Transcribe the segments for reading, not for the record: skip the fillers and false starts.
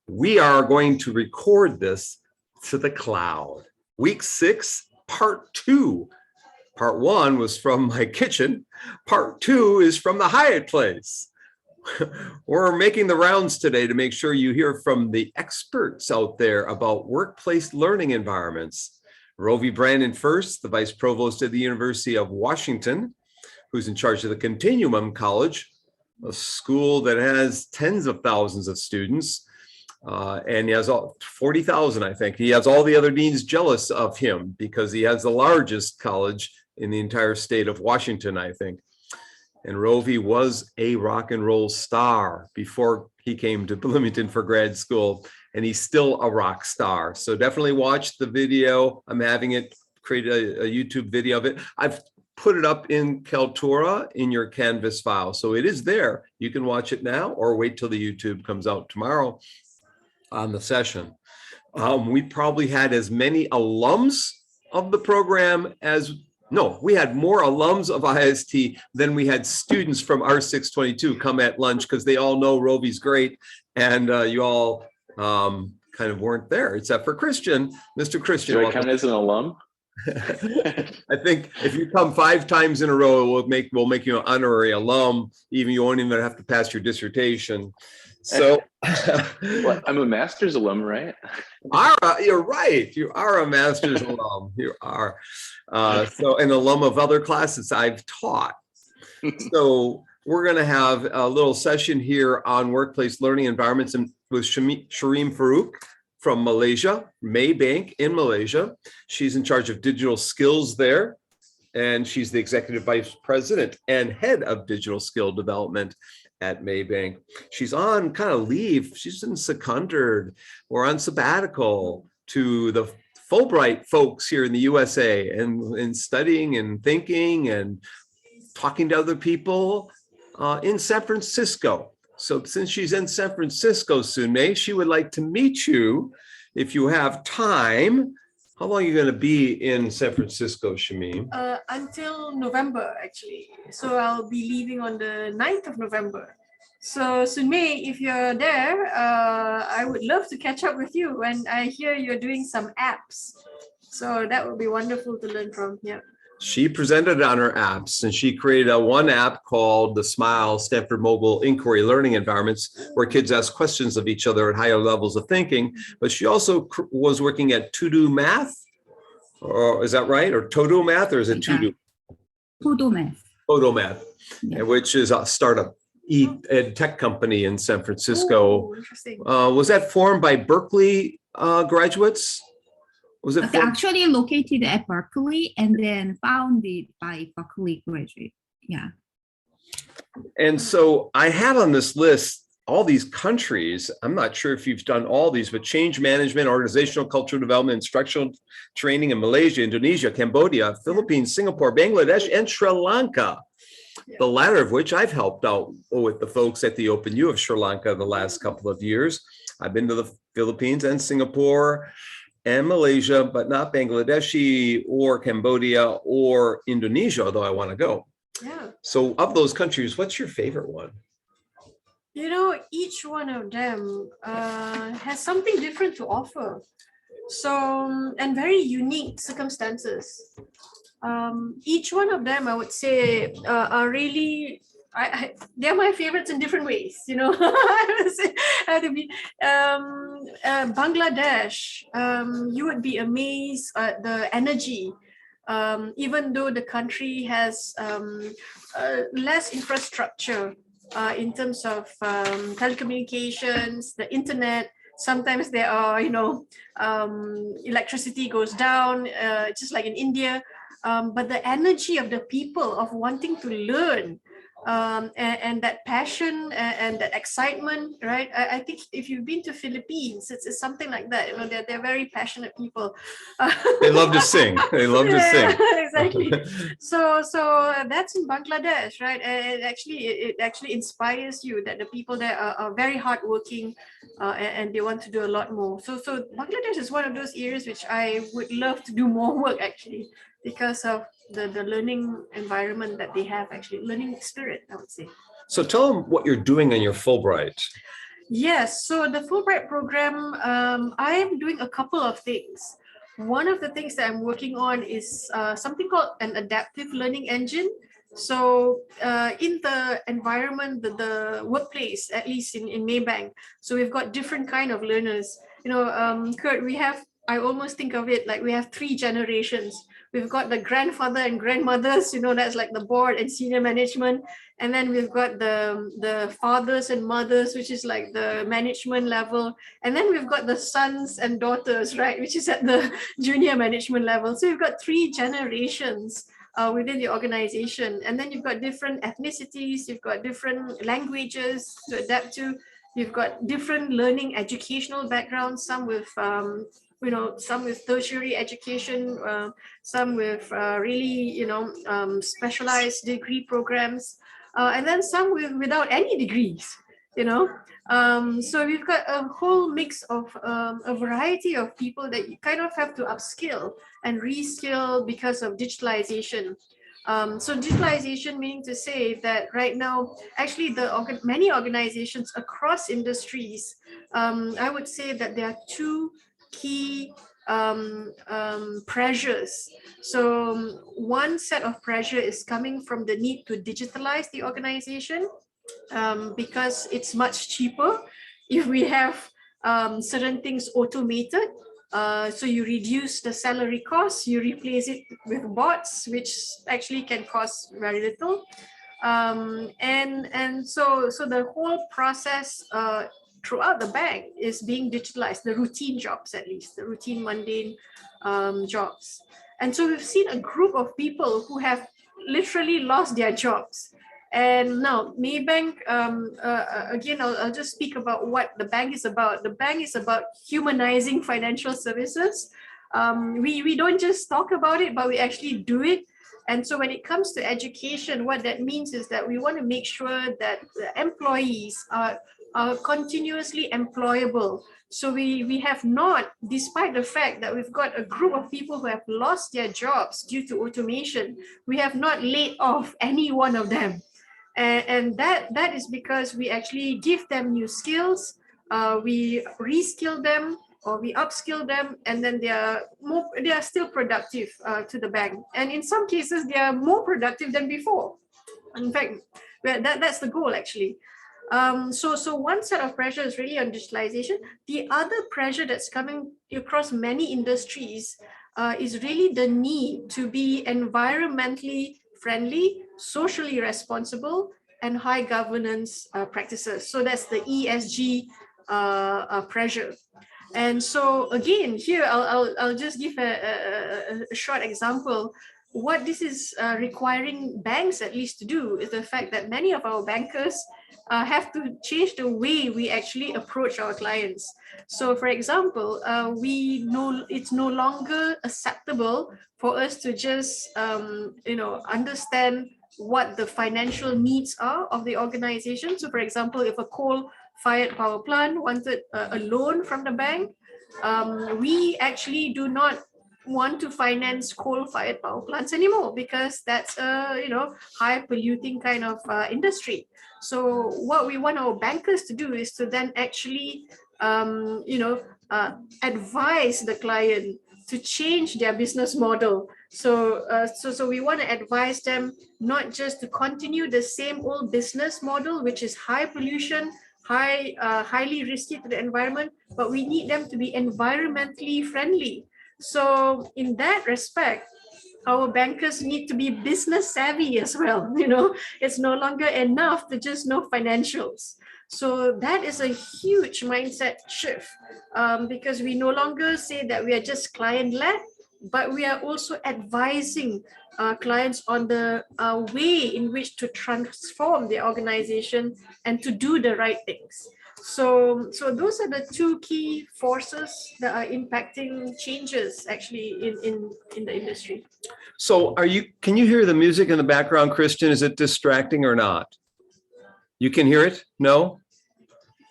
we are going to record this to the cloud. Week 6, part 2. Part 1 was from my kitchen. Part 2 is from the Hyatt place. We're making the rounds today to make sure you hear from the experts out there about workplace learning environments. Rovi Brandon first, the Vice Provost at the University of Washington, who's in charge of the Continuum College, a school that has tens of thousands of students. And he has 40,000, I think. He has all the other deans jealous of him because he has the largest college in the entire state of Washington, I think. And Rovi was a rock and roll star before he came to Bloomington for grad school, and he's still a rock star. So definitely watch the video. I'm having it create a YouTube video of it. I've put it up in Kaltura in your Canvas file. So it is there. You can watch it now or wait till the YouTube comes out tomorrow on the session. We probably had as many alums of the program as we had more alums of IST than we had students from R622 come at lunch because they all know Rovi's great, and you all kind of weren't there, except for Christian, Mr. Christian. Do I count as an alum? I think if you come 5 times in a row, we'll make you an honorary alum. Even you won't even have to pass your dissertation. So well, I'm a master's alum, right? You're right. You are a master's alum. You are. So an alum of other classes I've taught. So we're going to have a little session here on workplace learning environments with Shameem Farouk from Malaysia, Maybank in Malaysia. She's in charge of digital skills there, and she's the executive vice president and head of digital skill development at Maybank. She's on kind of leave. She's been seconded or on sabbatical to the Fulbright folks here in the USA and studying and thinking and talking to other people in San Francisco. So since she's in San Francisco soon, she would like to meet you if you have time. How long are you going to be in San Francisco, Shameem? Until November, actually. So I'll be leaving on the 9th of November. So Sunmei, if you're there, I would love to catch up with you. And I hear you're doing some apps. So that would be wonderful to learn from. Yeah. She presented on her apps, and she created one app called the SMILE, Stanford Mobile Inquiry Learning Environments, where kids ask questions of each other at higher levels of thinking. But she also was working at To-Do Math, or is that right? Or To-Do Math, or is it To-Do? To-Do Math. To-Do Math, yeah. Which is a startup ed tech company in San Francisco. Oh, interesting. Was that formed by Berkeley graduates? Was it actually located at Berkeley and then founded by Berkeley graduate? Yeah. And so I have on this list all these countries. I'm not sure if you've done all these, but change management, organizational cultural development, instructional training in Malaysia, Indonesia, Cambodia, Philippines, Singapore, Bangladesh, and Sri Lanka. The latter of which I've helped out with the folks at the OpenU of Sri Lanka the last couple of years. I've been to the Philippines and Singapore and Malaysia, but not Bangladeshi or Cambodia or Indonesia, although I want to go. Yeah. So of those countries, what's your favorite one? You know, each one of them has something different to offer. So, and very unique circumstances. Each one of them, I would say, are really, they're my favorites in different ways, you know. I have to be, Bangladesh, you would be amazed at the energy, even though the country has less infrastructure in terms of telecommunications, the internet. Sometimes there are, you know, electricity goes down, just like in India. But the energy of the people of wanting to learn and that passion and that excitement, right? I think if you've been to Philippines, it's something like that. You know, they're very passionate people. They love to sing. They love to sing. Exactly. So that's in Bangladesh, right? And it actually inspires you that the people there are very hardworking and they want to do a lot more. So Bangladesh is one of those areas which I would love to do more work actually, because of the learning environment that they have, actually learning spirit, I would say. So tell them what you're doing on your Fulbright. Yes, so the Fulbright program, I am doing a couple of things. One of the things that I'm working on is something called an adaptive learning engine. So in the environment, the workplace, at least in Maybank, so we've got different kind of learners. Kurt, I almost think of it like we have three generations. We've got the grandfather and grandmothers, that's like the board and senior management. And then we've got the fathers and mothers, which is like the management level. And then we've got the sons and daughters, right, which is at the junior management level. So you've got three generations within the organization. And then you've got different ethnicities, you've got different languages to adapt to. You've got different learning educational backgrounds, some with some with tertiary education, some with really, specialized degree programs, and then some without any degrees, So we've got a whole mix of a variety of people that you kind of have to upskill and reskill because of digitalization. So digitalization meaning to say that right now, actually many organizations across industries, I would say that there are two key pressures. So one set of pressure is coming from the need to digitalize the organization because it's much cheaper if we have certain things automated. So you reduce the salary costs, you replace it with bots, which actually can cost very little. And so the whole process throughout the bank is being digitalized, the routine jobs, at least the routine mundane jobs. And so we've seen a group of people who have literally lost their jobs. And now Maybank, again, I'll just speak about what the bank is about. The bank is about humanizing financial services. We don't just talk about it, but we actually do it. And so when it comes to education, what that means is that we want to make sure that the employees are continuously employable. So we have not, despite the fact that we've got a group of people who have lost their jobs due to automation, we have not laid off any one of them. And that is because we actually give them new skills, we reskill them, or we upskill them, and then they are still productive to the bank. And in some cases, they are more productive than before. In fact, that's the goal actually. So one set of pressure is really on digitalization. The other pressure that's coming across many industries is really the need to be environmentally friendly, socially responsible, and high governance practices. So that's the ESG pressure. And so again, here I'll just give a short example. What this is requiring banks at least to do is the fact that many of our bankers have to change the way we actually approach our clients. So for example, we know it's no longer acceptable for us to just understand what the financial needs are of the organization. So for example, if a coal-fired power plant wanted a loan from the bank, we actually do not want to finance coal-fired power plants anymore because that's a high polluting kind of industry. So what we want our bankers to do is to then actually advise the client to change their business model. So we want to advise them not just to continue the same old business model, which is high pollution, highly risky to the environment, but we need them to be environmentally friendly. So in that respect, our bankers need to be business savvy as well. It's no longer enough to just know financials. So that is a huge mindset shift because we no longer say that we are just client-led, but we are also advising clients on the way in which to transform the organization and to do the right things. So those are the two key forces that are impacting changes actually in the industry. So can you hear the music in the background, Christian? Is it distracting or not? You can hear it? No?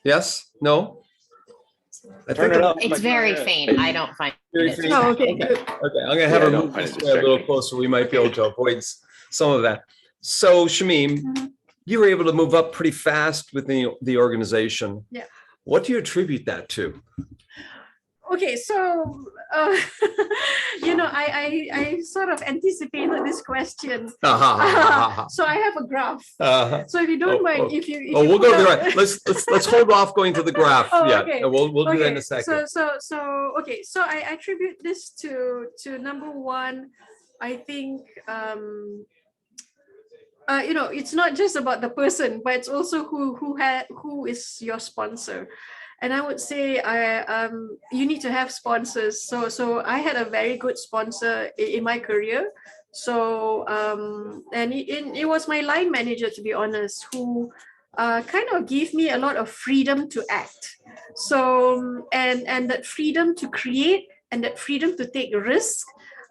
Yes? No? Turn it up. It's very faint. I don't find Very it. faint. Oh, okay. Okay, I'm gonna have her move this way a little closer. We might be able to avoid some of that. So Shameem, you were able to move up pretty fast within the organization. Yeah. What do you attribute that to? Okay, so I sort of anticipated this question. So I have a graph. So if you don't mind, if you we'll go to the put graph. Let's hold off going to the graph. Okay. And we'll do that in a second. So I attribute this to number one. I think it's not just about the person, but it's also who is your sponsor. And I would say you need to have sponsors. So I had a very good sponsor in my career. So and it was my line manager, to be honest, who kind of gave me a lot of freedom to act. So and that freedom to create and that freedom to take risks.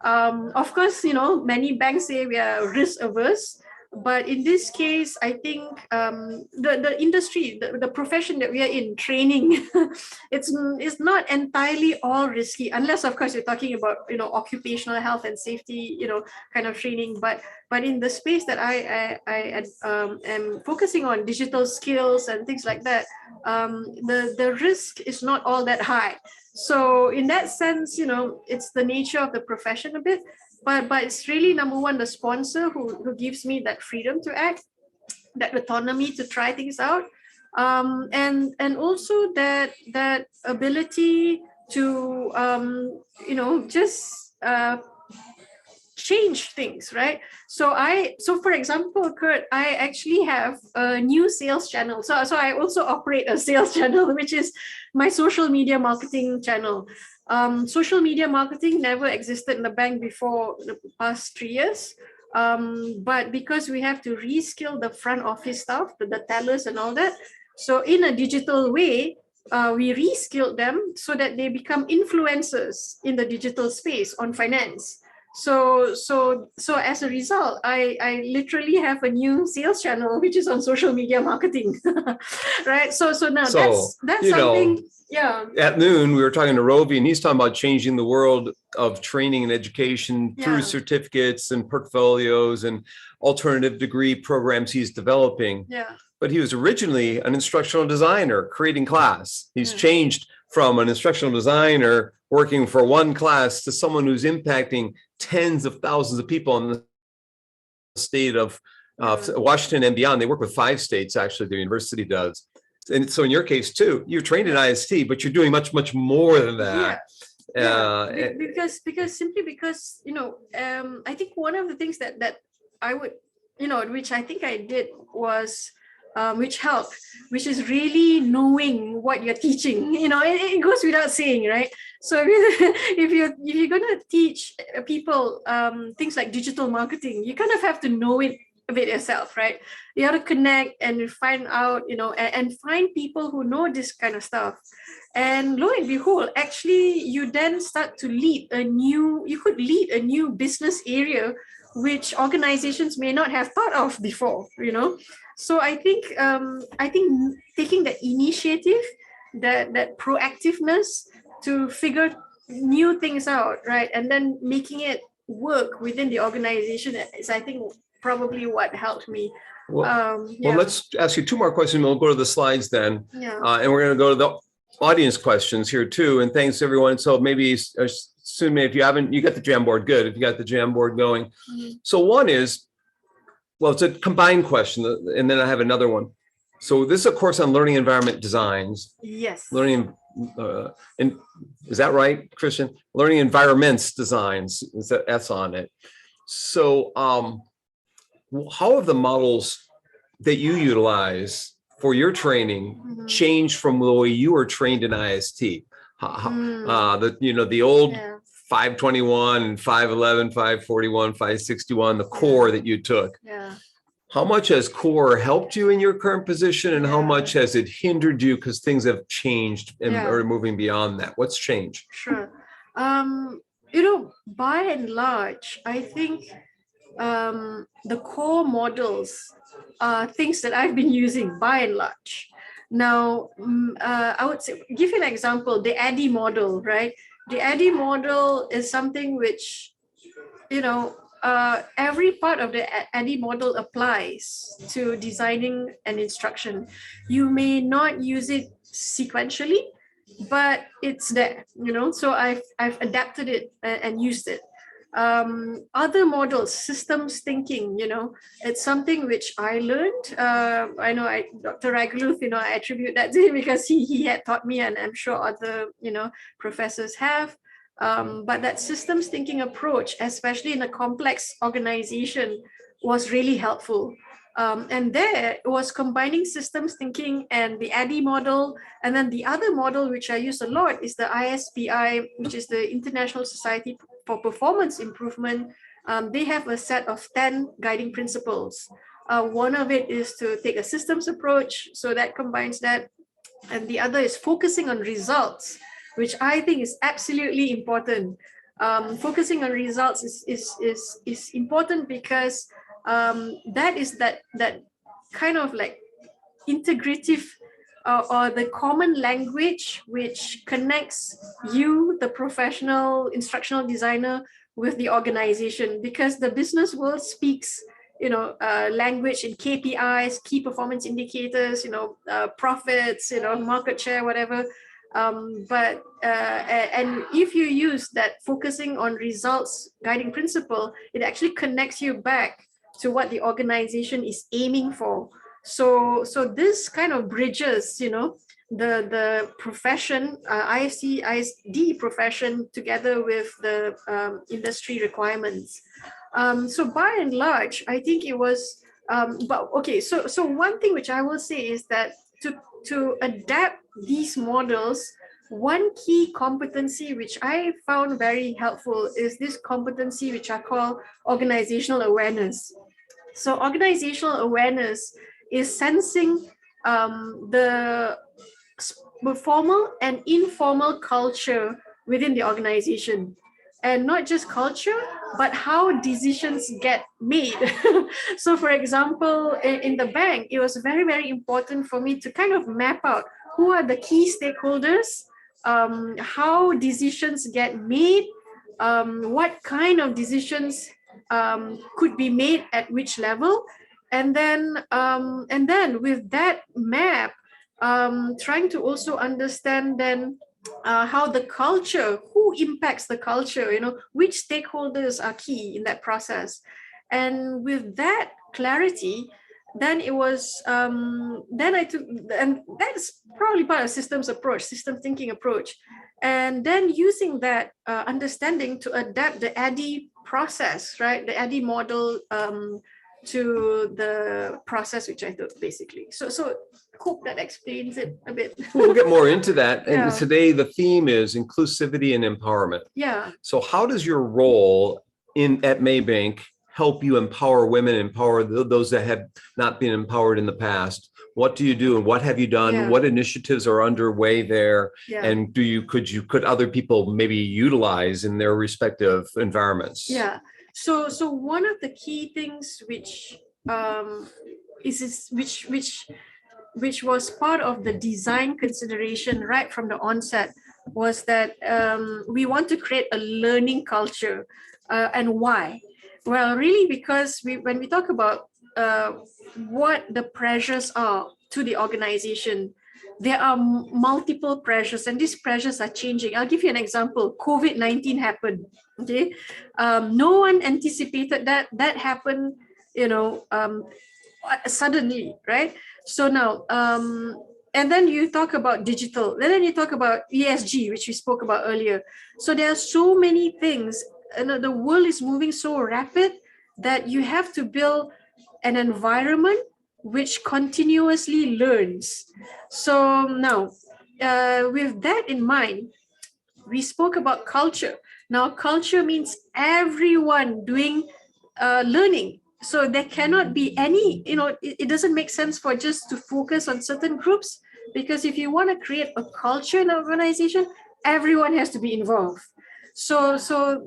Of course, many banks say we are risk averse. But in this case, I think the industry, the profession that we are in, training, it's not entirely all risky, unless of course you're talking about occupational health and safety, kind of training. But in the space that I am focusing on, digital skills and things like that, the risk is not all that high. So in that sense, it's the nature of the profession a bit. But it's really number one, the sponsor who gives me that freedom to act, that autonomy to try things out, and also that ability to just change things, right? So for example, Kurt, I actually have a new sales channel. So I also operate a sales channel, which is my social media marketing channel. Social media marketing never existed in the bank before the past 3 years. But because we have to reskill the front office staff, the tellers and all that. So in a digital way, we reskilled them so that they become influencers in the digital space on finance. So as a result, I literally have a new sales channel, which is on social media marketing, right? So now that's something. Yeah. At noon, we were talking to Rovi, and he's talking about changing the world of training and education through certificates and portfolios and alternative degree programs he's developing. Yeah. But he was originally an instructional designer creating class. He's changed from an instructional designer working for one class to someone who's impacting tens of thousands of people in the state of Washington and beyond. They work with 5 states, actually, the university does. And so in your case too, you're trained in IST, but you're doing much, much more than that. Because I think one of the things that I would, which I think I did was, which helped, which is really knowing what you're teaching. It goes without saying, right? So if you're gonna teach people things like digital marketing, you kind of have to know it a bit yourself, right? You have to connect and find out, and find people who know this kind of stuff. And lo and behold, actually, you then start to lead a new business area, which organizations may not have thought of before, So I think taking the initiative, that proactiveness to figure new things out, right? And then making it work within the organization is, I think, probably what helped me. Well, let's ask you 2 more questions. We'll go to the slides then. And we're going to go to the audience questions here too. And thanks everyone. So maybe soon, if you haven't, you got the Jamboard, good. If you got the Jamboard going. So one is, well, it's a combined question, and then I have another one. So this is a course on learning environment designs. Yes. Learning, and is that right, Christian? Learning environments designs, is that S on it. So how have the models that you utilize for your training changed from the way you were trained in IST? The old 521 and 511, 541, 561, the core that you took. How much has core helped you in your current position, and how much has it hindered you because things have changed and are moving beyond that? What's changed? Sure. By and large, I think the core models are things that I've been using by and large. Now, I would say, give you an example, the ADDIE model, right? The ADDIE model is something which, every part of the ADDIE model applies to designing an instruction. You may not use it sequentially, but it's there, so I've adapted it and used it. Other models, systems thinking, it's something which I learned. I know Dr. Raguluth, I attribute that to him because he had taught me, and I'm sure other, professors have. But that systems thinking approach, especially in a complex organization, was really helpful. And there it was combining systems thinking and the ADDIE model. And then the other model, which I use a lot, is the ISPI, which is the International Society for Performance Improvement. They have a set of 10 guiding principles. One of it is to take a systems approach, so that combines that. And the other is focusing on results, which I think is absolutely important. Focusing on results is important because that is that kind of like integrative or the common language which connects you, the professional instructional designer, with the organization, because the business world speaks language in KPIs, key performance indicators, profits, market share, whatever. And if you use that focusing on results guiding principle, it actually connects you back to what the organization is aiming for. So this kind of bridges, the profession, ISD profession, together with the industry requirements. So by and large, I think it was, but okay, so one thing which I will say is that to adapt these models, one key competency which I found very helpful is this competency which I call organizational awareness. So organizational awareness is sensing the formal and informal culture within the organization. And not just culture, but how decisions get made. So for example, in the bank, it was very, very important for me to kind of map out who are the key stakeholders, how decisions get made, what kind of decisions could be made at which level. And then with that map, trying to also understand then how the culture, who impacts the culture, which stakeholders are key in that process. And with that clarity, then it was, then I took, and that's probably part of systems approach, system thinking approach. And then using that understanding to adapt the ADDIE process, right? The ADDIE model to the process which I took, basically. So hope that explains it a bit. We'll get more into that. And Yeah. today the theme is inclusivity and empowerment. Yeah. So how does your role at Maybank help you empower women, empower those that have not been empowered in the past? What do you do and what have you done? Yeah. What initiatives are underway there? Yeah. And could other people maybe utilize in their respective environments? Yeah. So one of the key things which which was part of the design consideration right from the onset was that we want to create a learning culture. And why? Well, really because when we talk about what the pressures are to the organization, there are multiple pressures, and these pressures are changing. I'll give you an example. COVID-19 happened. Okay, no one anticipated that. That happened, suddenly, right? So now, and then you talk about digital, and then you talk about ESG, which we spoke about earlier. So there are so many things, and the world is moving so rapid that you have to build an environment which continuously learns. So now, with that in mind, we spoke about culture. Now, culture means everyone doing learning. So there cannot be any, it doesn't make sense for just to focus on certain groups, because if you want to create a culture in an organization, everyone has to be involved. So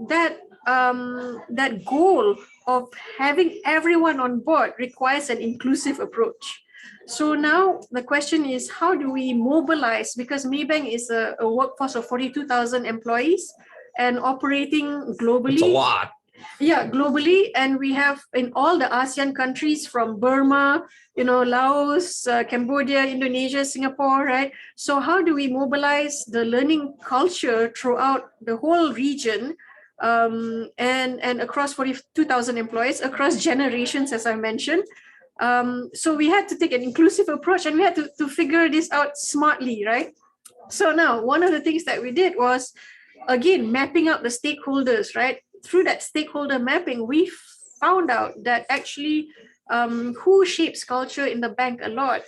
that goal of having everyone on board requires an inclusive approach. So now the question is, how do we mobilize? Because Maybank is a workforce of 42,000 employees and operating globally. It's a lot. Yeah, globally, and we have in all the ASEAN countries from Burma, Laos, Cambodia, Indonesia, Singapore, right? So how do we mobilize the learning culture throughout the whole region, and across 42,000 employees, across generations, as I mentioned? So we had to take an inclusive approach, and we had to figure this out smartly, right? So now, one of the things that we did was, again, mapping out the stakeholders, right? Through that stakeholder mapping, we found out that actually who shapes culture in the bank a lot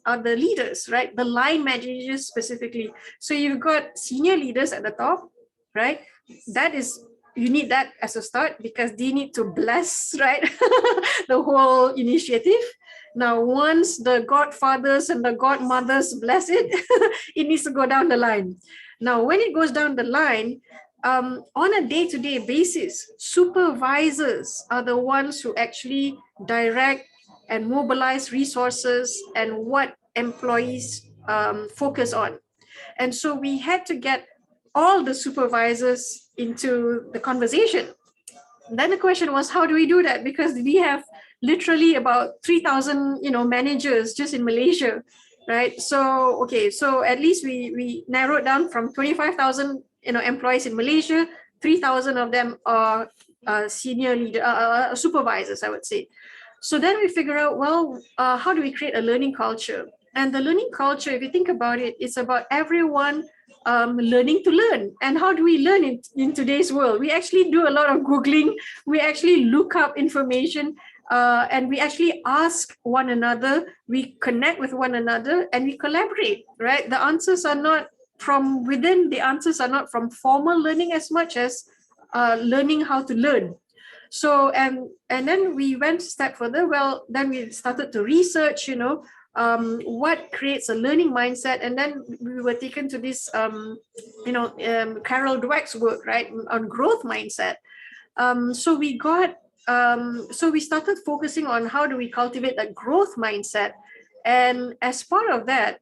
are the leaders, right? The line managers specifically. So you've got senior leaders at the top, right? You need that as a start because they need to bless, right? the whole initiative. Now, once the godfathers and the godmothers bless it, it needs to go down the line. Now, when it goes down the line, on a day-to-day basis, supervisors are the ones who actually direct and mobilize resources and what employees focus on. And so we had to get all the supervisors into the conversation. Then the question was, how do we do that? Because we have literally about 3,000, managers just in Malaysia, right? So, okay, so at least we narrowed down from 25,000, employees in Malaysia, 3,000 of them are senior leader, supervisors, I would say. So then we figure out, well, how do we create a learning culture? And the learning culture, if you think about it, it's about everyone learning to learn. And how do we learn in today's world? We actually do a lot of Googling. We actually look up information, and we actually ask one another. We connect with one another and we collaborate, right? The answers are not from within. The answers are not from formal learning as much as learning how to learn. So, and then we went a step further. Well, then we started to research, what creates a learning mindset. And then we were taken to this, Carol Dweck's work, right, on growth mindset. So we started focusing on how do we cultivate that growth mindset. And as part of that,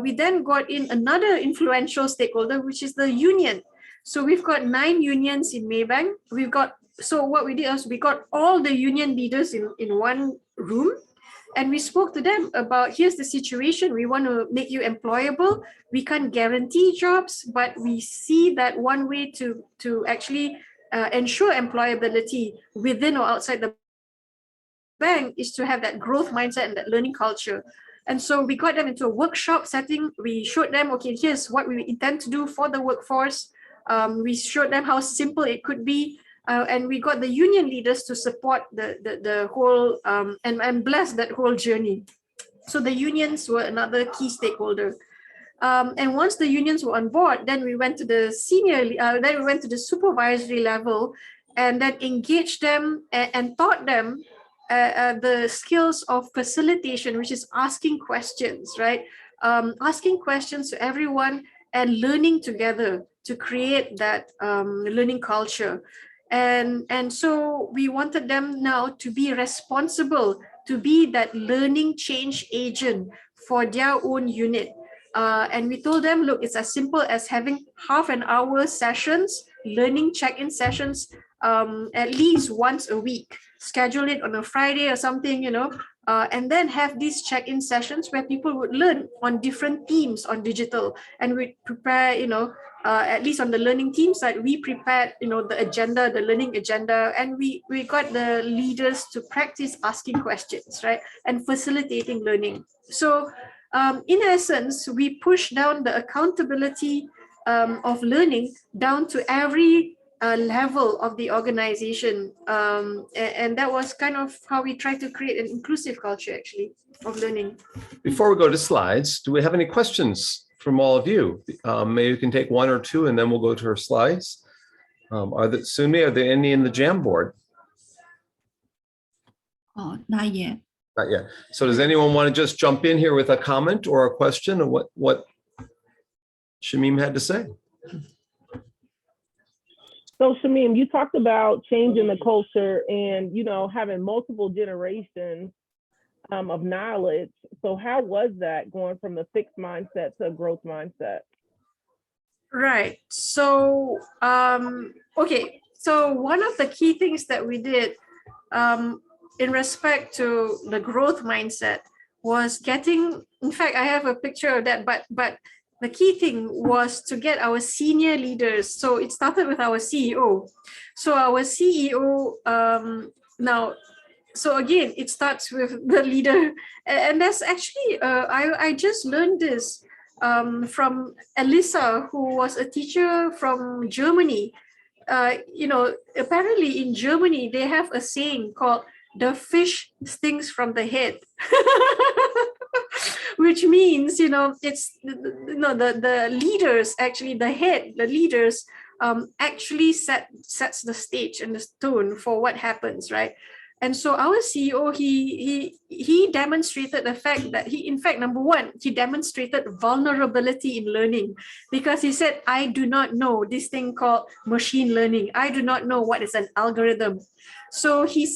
we then got in another influential stakeholder, which is the union. So we've got 9 unions in Maybank. So what we did was we got all the union leaders in one room, and we spoke to them about, here's the situation. We want to make you employable. We can't guarantee jobs, but we see that one way to actually ensure employability within or outside the bank is to have that growth mindset and that learning culture. And so we got them into a workshop setting. We showed them, okay, here's what we intend to do for the workforce. We showed them how simple it could be. And we got the union leaders to support the whole and bless that whole journey. So the unions were another key stakeholder. And once the unions were on board, then we went to the supervisory level, and then engaged them and taught them the skills of facilitation, which is asking questions, right? Asking questions to everyone and learning together to create that learning culture. And so we wanted them now to be responsible, to be that learning change agent for their own unit. And we told them, look, it's as simple as having half an hour sessions, learning check-in sessions, at least once a week. Schedule it on a Friday or something, and then have these check-in sessions where people would learn on different themes on digital. And we prepare, at least on the learning team side, we prepared, the agenda, the learning agenda, and we got the leaders to practice asking questions, right? And facilitating learning. So in essence, we push down the accountability of learning down to every level of the organization. And that was kind of how we try to create an inclusive culture, actually, of learning. Before we go to slides, do we have any questions from all of you? Maybe we can take 1 or 2 and then we'll go to our slides. Sunmi, are there any in the Jamboard? Oh, not yet. Not yet. So does anyone want to just jump in here with a comment or a question of what Shameem had to say? So Shameem, you talked about changing the culture and, having multiple generations of knowledge. So how was that going from the fixed mindset to a growth mindset? Right. So, okay. So one of the key things that we did in respect to the growth mindset was getting, in fact, I have a picture of that, but the key thing was to get our senior leaders. So it started with our CEO. So our CEO now, so again, it starts with the leader. And that's actually, I just learned this from Elisa, who was a teacher from Germany. Apparently in Germany, they have a saying called "the fish stinks from the head," which means, it's, the leaders, actually the leaders actually sets the stage and the tone for what happens, right? And so our CEO, he demonstrated the fact that number one, he demonstrated vulnerability in learning, because he said, I do not know this thing called machine learning. I do not know what is an algorithm. So he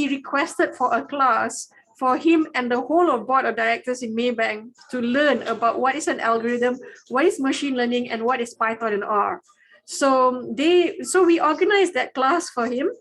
requested for a class for him and the whole of board of directors in Maybank to learn about what is an algorithm, what is machine learning, and what is Python and R. So we organized that class for him.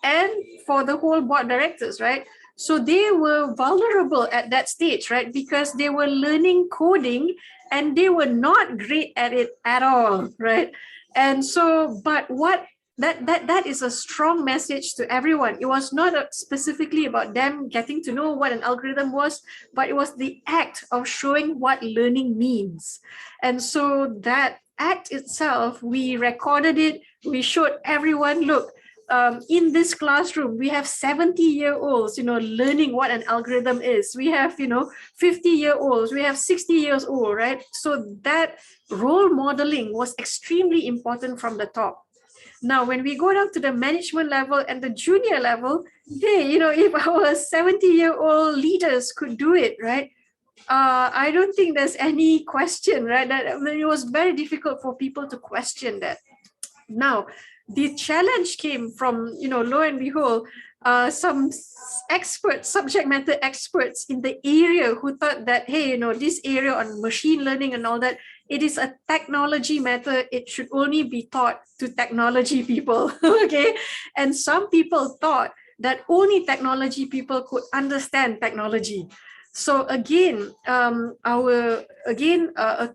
And for the whole board directors, right? So they were vulnerable at that stage, right? Because they were learning coding and they were not great at it at all, right? And so, but what that is a strong message to everyone. It was not specifically about them getting to know what an algorithm was, but it was the act of showing what learning means. And so that act itself, we recorded it, we showed everyone, look, in this classroom, we have 70-year-olds, learning what an algorithm is. We have, 50-year-olds, we have 60 years old, right? So that role modeling was extremely important from the top. Now, when we go down to the management level and the junior level, hey, if our 70-year-old leaders could do it, right? I don't think there's any question, right? That it was very difficult for people to question that. Now, the challenge came from, lo and behold, some experts, subject matter experts in the area who thought that, hey, this area on machine learning and all that, it is a technology matter. It should only be taught to technology people, okay? And some people thought that only technology people could understand technology. So again, a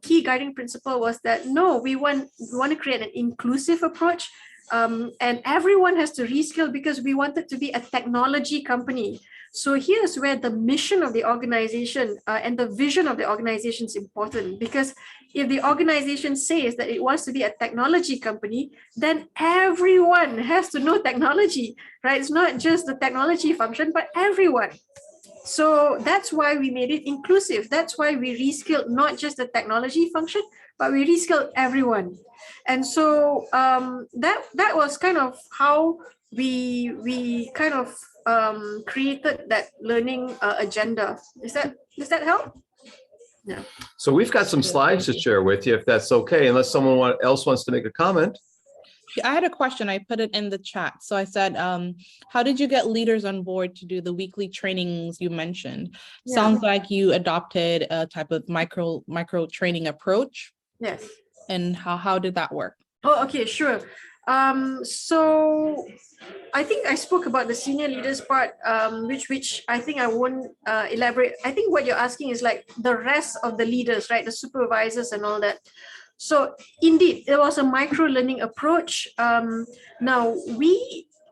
key guiding principle was that no, we want to create an inclusive approach, and everyone has to reskill because we want it to be a technology company. So here's where the mission of the organization and the vision of the organization is important, because if the organization says that it wants to be a technology company, then everyone has to know technology, right? It's not just the technology function, but everyone. So that's why we made it inclusive. That's why we reskilled not just the technology function, but we reskilled everyone. And so that was kind of how we kind of created that learning agenda. Does that help? Yeah. So we've got some slides to share with you, if that's okay, unless someone else wants to make a comment. I had a question. I put it in the chat. So I said, how did you get leaders on board to do the weekly trainings you mentioned? Yeah. Sounds like you adopted a type of micro training approach. Yes. And how did that work? Oh, okay, sure. So I think I spoke about the senior leaders part, which I think I won't elaborate. I think what you're asking is like the rest of the leaders, right? The supervisors and all that. So indeed, there was a micro learning approach. Now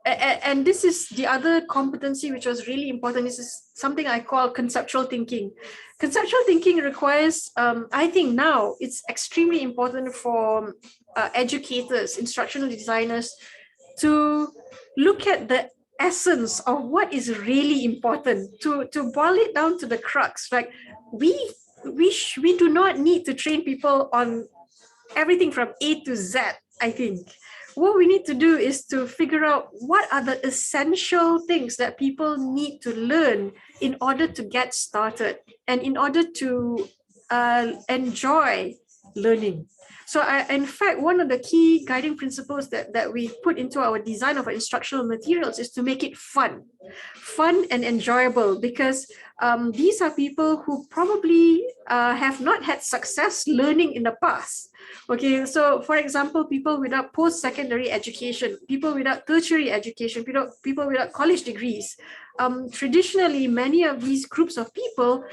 and this is the other competency which was really important. This is something I call conceptual thinking. Conceptual thinking requires, I think now it's extremely important for educators, instructional designers to look at the essence of what is really important, to boil it down to the crux. Like we do not need to train people on everything from A to Z, I think. What we need to do is to figure out what are the essential things that people need to learn in order to get started and in order to enjoy learning. So in fact, one of the key guiding principles that we put into our design of our instructional materials is to make it fun and enjoyable, because these are people who probably have not had success learning in the past. Okay, so for example, people without post-secondary education, people without tertiary education, people without college degrees. Traditionally, many of these groups of people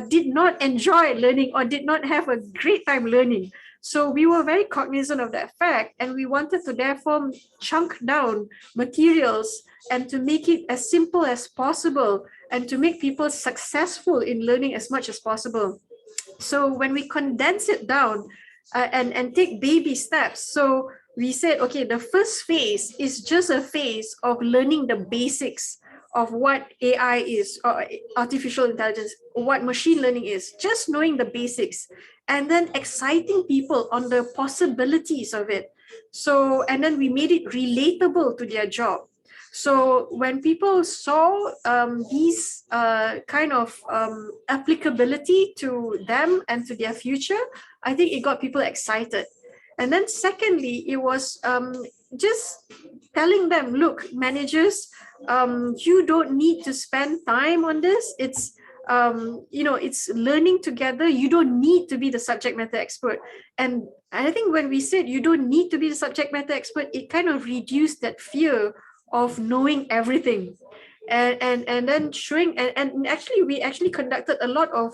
did not enjoy learning or did not have a great time learning. So we were very cognizant of that fact, and we wanted to therefore chunk down materials and to make it as simple as possible and to make people successful in learning as much as possible. So when we condense it down and take baby steps, so we said, okay, the first phase is just a phase of learning the basics of what AI is, or artificial intelligence, what machine learning is, just knowing the basics, and then exciting people on the possibilities of it. So, and then we made it relatable to their job. So when people saw these kind of applicability to them and to their future, I think it got people excited. And then secondly, it was just telling them, look, managers, you don't need to spend time on this. It's it's learning together. You don't need to be the subject matter expert. And I think when we said you don't need to be the subject matter expert, it kind of reduced that fear of knowing everything. And then showing, and actually we actually conducted a lot of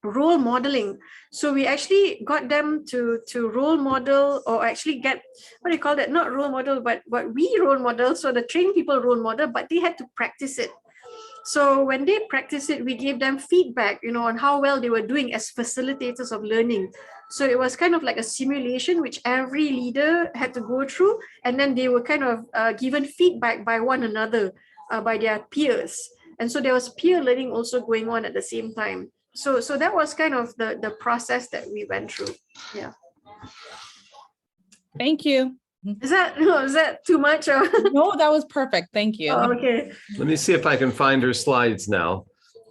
role modeling. So we actually got them to role model, or actually get, what do you call that, not role model, but what we role model. So the trained people role model, but they had to practice it. So when they practice it, we gave them feedback, on how well they were doing as facilitators of learning. So it was kind of like a simulation which every leader had to go through, and then they were kind of given feedback by one another, by their peers. And so there was peer learning also going on at the same time. So that was kind of the process that we went through. Yeah. Thank you. Is that too much? Or? No, that was perfect. Thank you. Oh, okay. Let me see if I can find her slides now.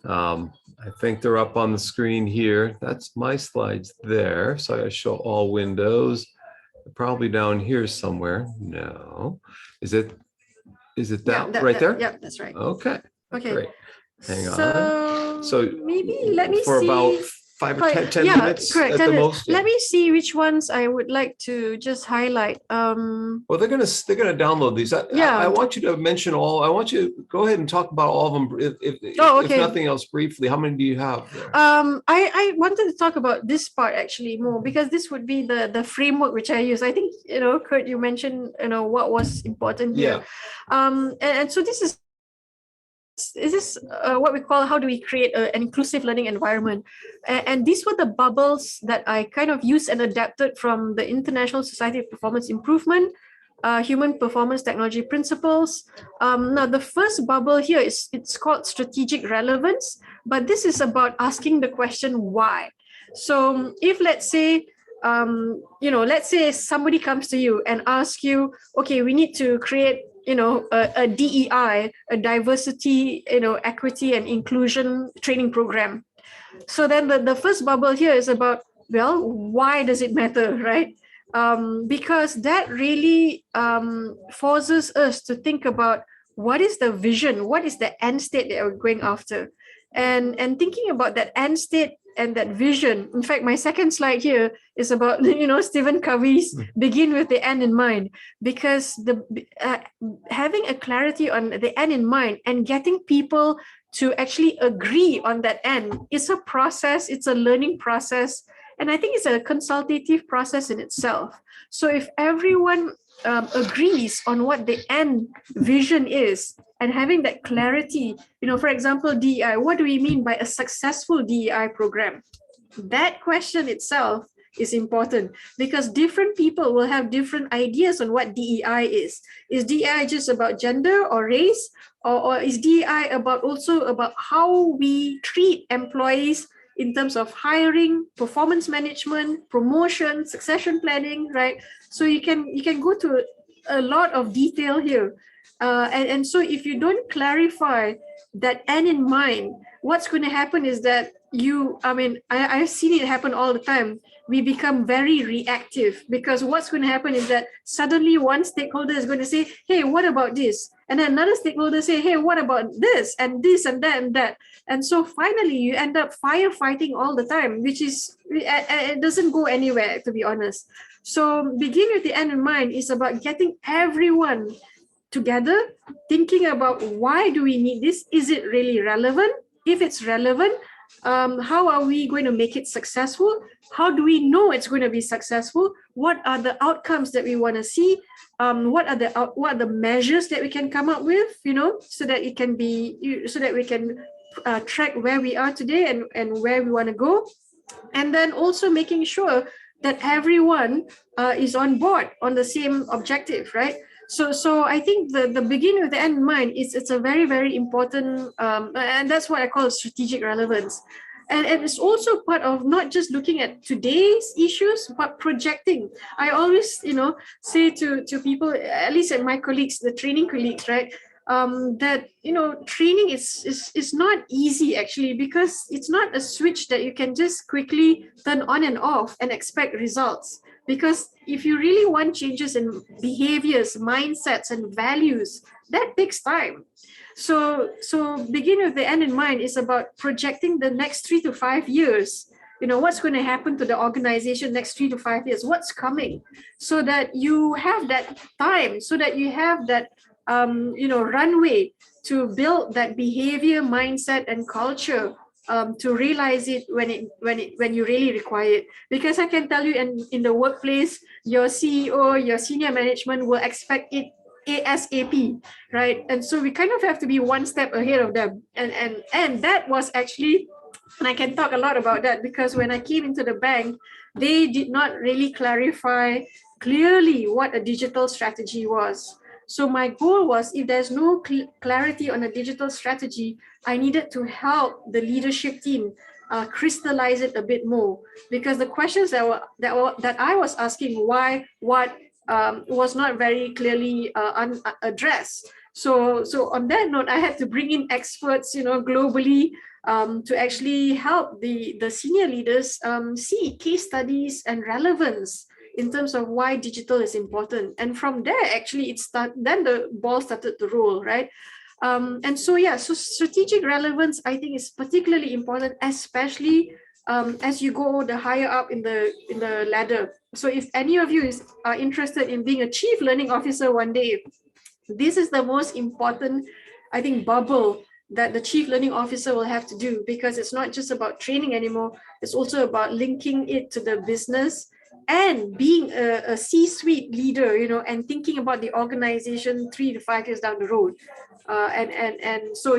I think they're up on the screen here. That's my slides there. So I gotta show all windows. Probably down here somewhere. No. Is it that right there? Yeah, that's right. Okay. Okay. Great. Hang on. So maybe let me for see. about 5 or 10 yeah, minutes correct, at 10 the minutes. most. Let me see which ones I would like to just highlight. Well, they're gonna download these. Yeah. I want you to mention all. I want you to go ahead and talk about all of them. If nothing else, briefly. How many do you have there? I wanted to talk about this part actually more, because this would be the framework which I use. I think Kurt, you mentioned what was important here. Yeah. And so this is what we call, how do we create an inclusive learning environment? And these were the bubbles that I kind of used and adapted from the International Society of Performance Improvement, Human Performance Technology Principles. Now, the first bubble here it's called strategic relevance, but this is about asking the question why. So if let's say somebody comes to you and asks you, okay, we need to create a DEI, a diversity, equity and inclusion training program. So then the first bubble here is about, well, why does it matter, right? Because that really forces us to think about what is the vision, what is the end state that we're going after, and thinking about that end state and that vision. In fact, my second slide here is about Stephen Covey's begin with the end in mind, because the having a clarity on the end in mind and getting people to actually agree on that end is a process. It's a learning process, and I think it's a consultative process in itself. So if everyone agrees on what the end vision is, and having that clarity, for example, DEI, what do we mean by a successful DEI program? That question itself is important, because different people will have different ideas on what DEI is. Is DEI just about gender or race? Or is DEI also about how we treat employees in terms of hiring, performance management, promotion, succession planning, right? So you can go to a lot of detail here. And so if you don't clarify that end in mind, what's going to happen is that I've seen it happen all the time. we become very reactive, because what's going to happen is that suddenly one stakeholder is going to say, hey, what about this? And then another stakeholder say, hey, what about this and this and that and that? And so finally you end up firefighting all the time, which is, it doesn't go anywhere, to be honest. So begin with the end in mind is about getting everyone together, thinking about why do we need this? Is it really relevant? If it's relevant, how are we going to make it successful? How do we know it's going to be successful? What are the outcomes that we want to see? What are the measures that we can come up with, so that it can be, so that we can track where we are today and where we want to go. And then also making sure that everyone is on board on the same objective, right? So I think the beginning with the end in mind it's a very, very important, and that's what I call strategic relevance. And it's also part of not just looking at today's issues, but projecting. I always, say to people, at least at my colleagues, the training colleagues, right? That training is not easy actually, because it's not a switch that you can just quickly turn on and off and expect results. Because if you really want changes in behaviors, mindsets, and values, that takes time. So begin with the end in mind is about projecting the next 3 to 5 years. What's going to happen to the organization next 3 to 5 years, what's coming, so that you have that time, so that you have that runway to build that behavior, mindset, and culture, to realize it when you really require it. Because I can tell you, in the workplace, your CEO, your senior management will expect it ASAP, right? And so we kind of have to be one step ahead of them. And that was actually, and I can talk a lot about that, because when I came into the bank, they did not really clarify clearly what a digital strategy was. So my goal was, if there's no clarity on a digital strategy, I needed to help the leadership team crystallize it a bit more, because the questions that I was asking, why, what, was not very clearly addressed. So on that note, I had to bring in experts, globally, to actually help the senior leaders see case studies and relevance in terms of why digital is important. And from there, actually, then the ball started to roll, right? And so, so strategic relevance, I think, is particularly important, especially as you go the higher up in the ladder. So if any of you are interested in being a chief learning officer one day, this is the most important, I think, bubble that the chief learning officer will have to do, because it's not just about training anymore. It's also about linking it to the business and being a C-suite leader, and thinking about the organization 3 to 5 years down the road. So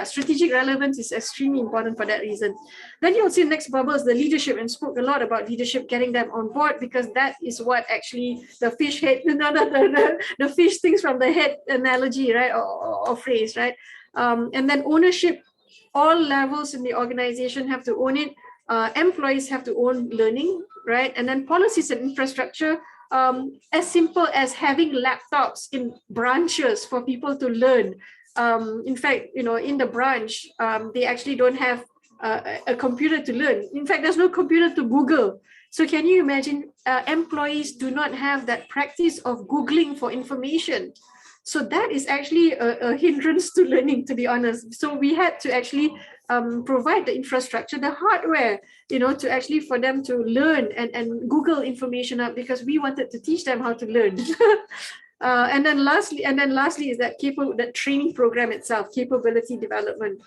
strategic relevance is extremely important for that reason. Then you'll see next bubble is the leadership, and spoke a lot about leadership, getting them on board, because that is what actually the fish head, the fish things from the head analogy, right, or phrase, right? And then ownership, all levels in the organization have to own it. Employees have to own learning, right? And then policies and infrastructure, as simple as having laptops in branches for people to learn. In fact, in the branch, they actually don't have a computer to learn. In fact, there's no computer to Google. So can you imagine, employees do not have that practice of Googling for information. So that is actually a hindrance to learning, to be honest. So we had to actually provide the infrastructure, the hardware, to actually for them to learn and Google information up, because we wanted to teach them how to learn. And then lastly is that training program itself, capability development.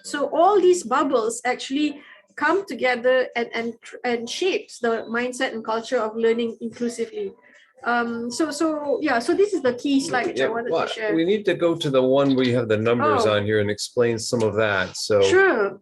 So all these bubbles actually come together and shapes the mindset and culture of learning inclusively. So this is the key slide which I wanted to share. We need to go to the one where you have the numbers on here and explain some of that. So sure.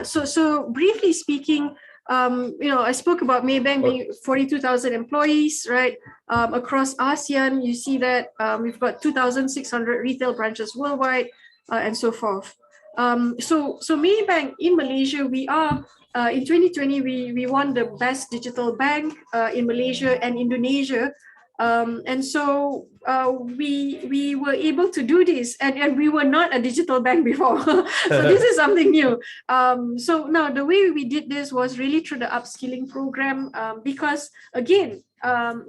So briefly speaking, I spoke about Maybank being 42,000 employees, right? Across ASEAN, you see that we've got 2,600 retail branches worldwide, and so forth. So Maybank in Malaysia, we are in 2020 we won the best digital bank in Malaysia and Indonesia. And so we were able to do this, and we were not a digital bank before. So this is something new. So now the way we did this was really through the upskilling program, because again,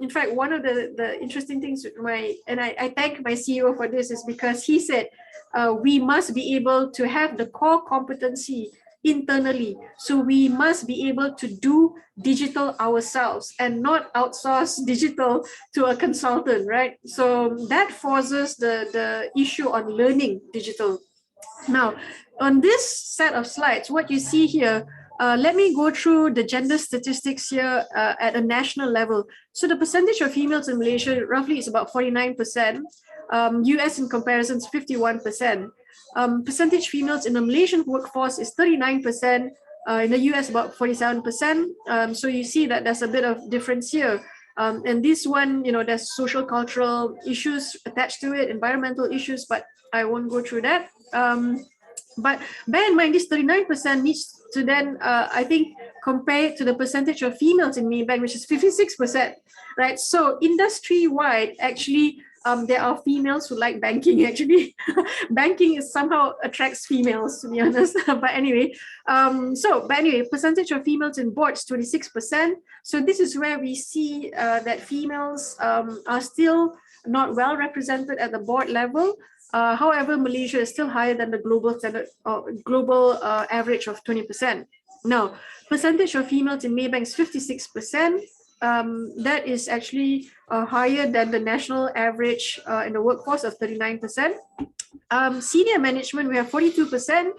in fact, one of the interesting things with I thank my CEO for this, is because he said we must be able to have the core competency internally. So we must be able to do digital ourselves and not outsource digital to a consultant, right? So that forces the issue on learning digital. Now, on this set of slides, what you see here, let me go through the gender statistics here at a national level. So the percentage of females in Malaysia roughly is about 49%. US in comparison is 51%. Percentage females in the Malaysian workforce is 39%. In the US, about 47%. So you see that there's a bit of difference here. And this one, there's social cultural issues attached to it, environmental issues, but I won't go through that. But bear in mind, this 39% needs to then, I think, compare it to the percentage of females in Maybank, which is 56%, right? So industry-wide, actually, there are females who like banking, actually. Banking is somehow attracts females, to be honest. But anyway, percentage of females in boards, 26%. So this is where we see that females are still not well represented at the board level. However, Malaysia is still higher than the global standard or global average of 20%. Now, percentage of females in Maybank is 56%. That is actually higher than the national average in the workforce of 39%. Senior management, we have 42%.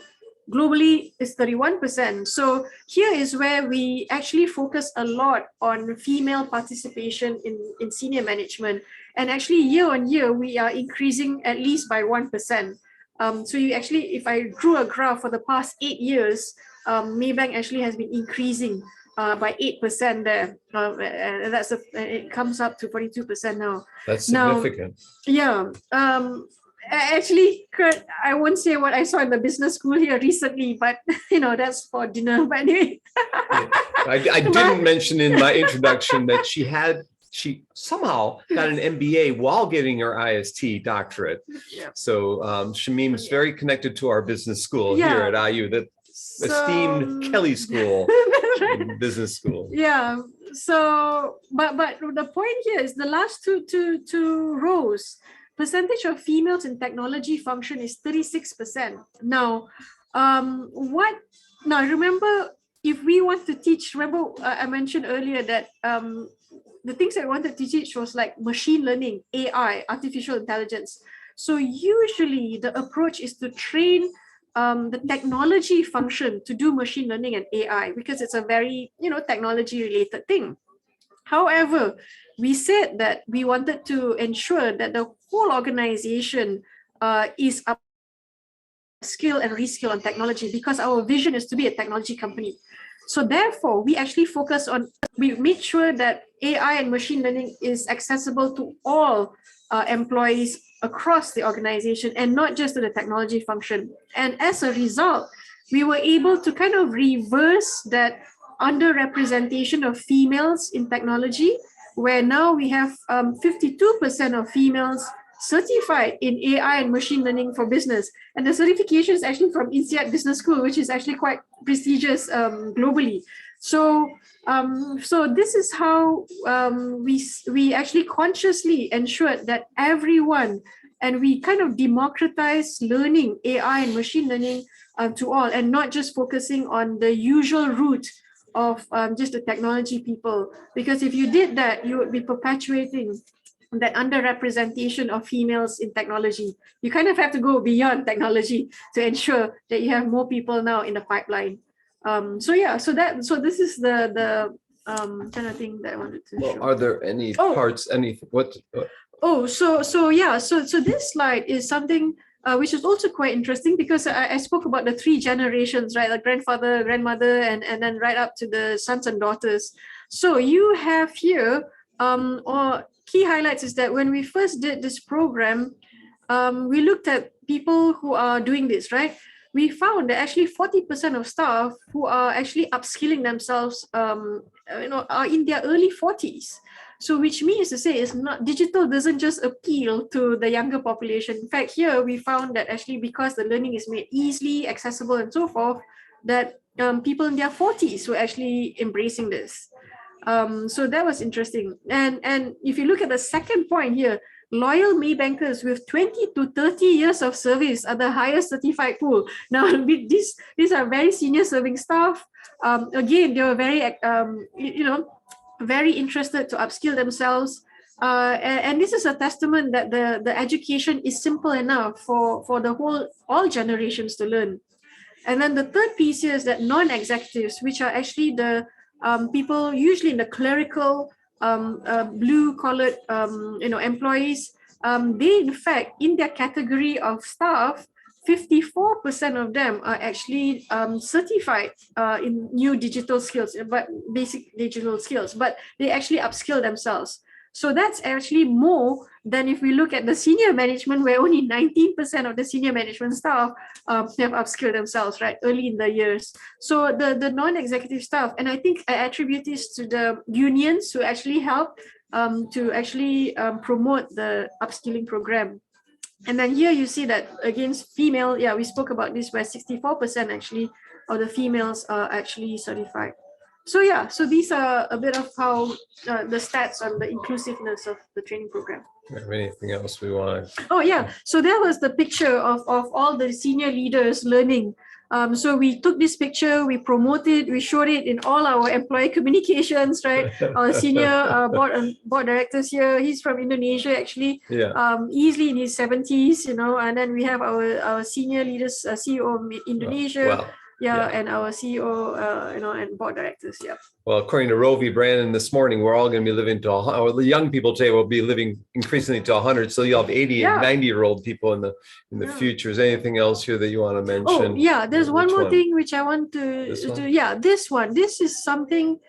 Globally is 31%. So here is where we actually focus a lot on female participation in senior management. And actually year on year, we are increasing at least by 1%. So you actually, if I drew a graph for the past 8 years, Maybank actually has been increasing by 8% there. And it comes up to 42% now. That's significant. Now, yeah. Actually, Kurt, I won't say what I saw in the business school here recently, but that's for dinner. But anyway, I didn't mention in my introduction that she somehow got an MBA while getting her IST doctorate. Yeah. So Shameem is very connected to our business school here at IU, the esteemed Kelly School, business school. Yeah. So, but the point here is the last two rows. Percentage of females in technology function is 36%. Now, remember, if we want to teach, remember I mentioned earlier that the things I wanted to teach was like machine learning, AI, artificial intelligence. So usually the approach is to train the technology function to do machine learning and AI, because it's a very, technology related thing. However, we said that we wanted to ensure that the whole organization is upskill and reskill on technology, because our vision is to be a technology company. So therefore, we actually we made sure that AI and machine learning is accessible to all employees across the organization and not just to the technology function. And as a result, we were able to kind of reverse that underrepresentation of females in technology, where now we have 52% of females certified in AI and machine learning for business. And the certification is actually from INSEAD Business School, which is actually quite prestigious globally. So this is how we actually consciously ensured that everyone, and we kind of democratize learning AI and machine learning to all, and not just focusing on the usual route of just the technology people. Because if you did that, you would be perpetuating that underrepresentation of females in technology. You kind of have to go beyond technology to ensure that you have more people now in the pipeline. So this is the kind of thing that I wanted to show. Are there any parts, So this slide is something which is also quite interesting, because I spoke about the 3 generations, right? Like grandfather, grandmother, and then right up to the sons and daughters. So you have here, or key highlights is that when we first did this program, we looked at people who are doing this, right? We found that actually 40% of staff who are actually upskilling themselves are in their early 40s. So which means to say is not digital doesn't just appeal to the younger population. In fact, here we found that actually because the learning is made easily accessible and so forth, that people in their 40s were actually embracing this. So that was interesting. And if you look at the second point here, loyal Maybankers with 20 to 30 years of service are the highest certified pool. Now, these are very senior serving staff. Again, they were very, very interested to upskill themselves. And this is a testament that the education is simple enough for all generations to learn. And then the third piece here is that non-executives, which are actually the people usually in the clerical, blue-collared, employees, they in fact, in their category of staff, 54% of them are actually certified in new digital skills, but basic digital skills, but they actually upskill themselves. So that's actually more than if we look at the senior management, where only 19% of the senior management staff have upskilled themselves, right, early in the years. So the non-executive staff, and I think I attribute this to the unions who actually help to actually promote the upskilling program. And then here you see that against female, we spoke about this, where 64% actually of the females are actually certified. So so these are a bit of how the stats on the inclusiveness of the training program. Anything else we want? Oh yeah, so that was the picture of all the senior leaders learning. So we took this picture, we promoted, we showed it in all our employee communications, right? Our senior board directors here, he's from Indonesia actually, easily in his 70s, and then we have our senior leaders, CEO of Indonesia. And our CEO, and board directors. Well, according to Rovi Brandon this morning, we're all going to be living to, or the young people today will be living increasingly to 100. So you'll have 80 and 90-year-old people in the future. Is anything else here that you want to mention? Oh, yeah. There's one more thing which I want to do. Yeah, this one. This is something.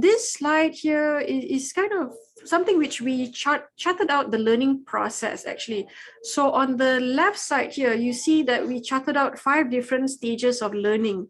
This slide here is kind of something which we charted out the learning process actually. So on the left side here, you see that we charted out 5 different stages of learning.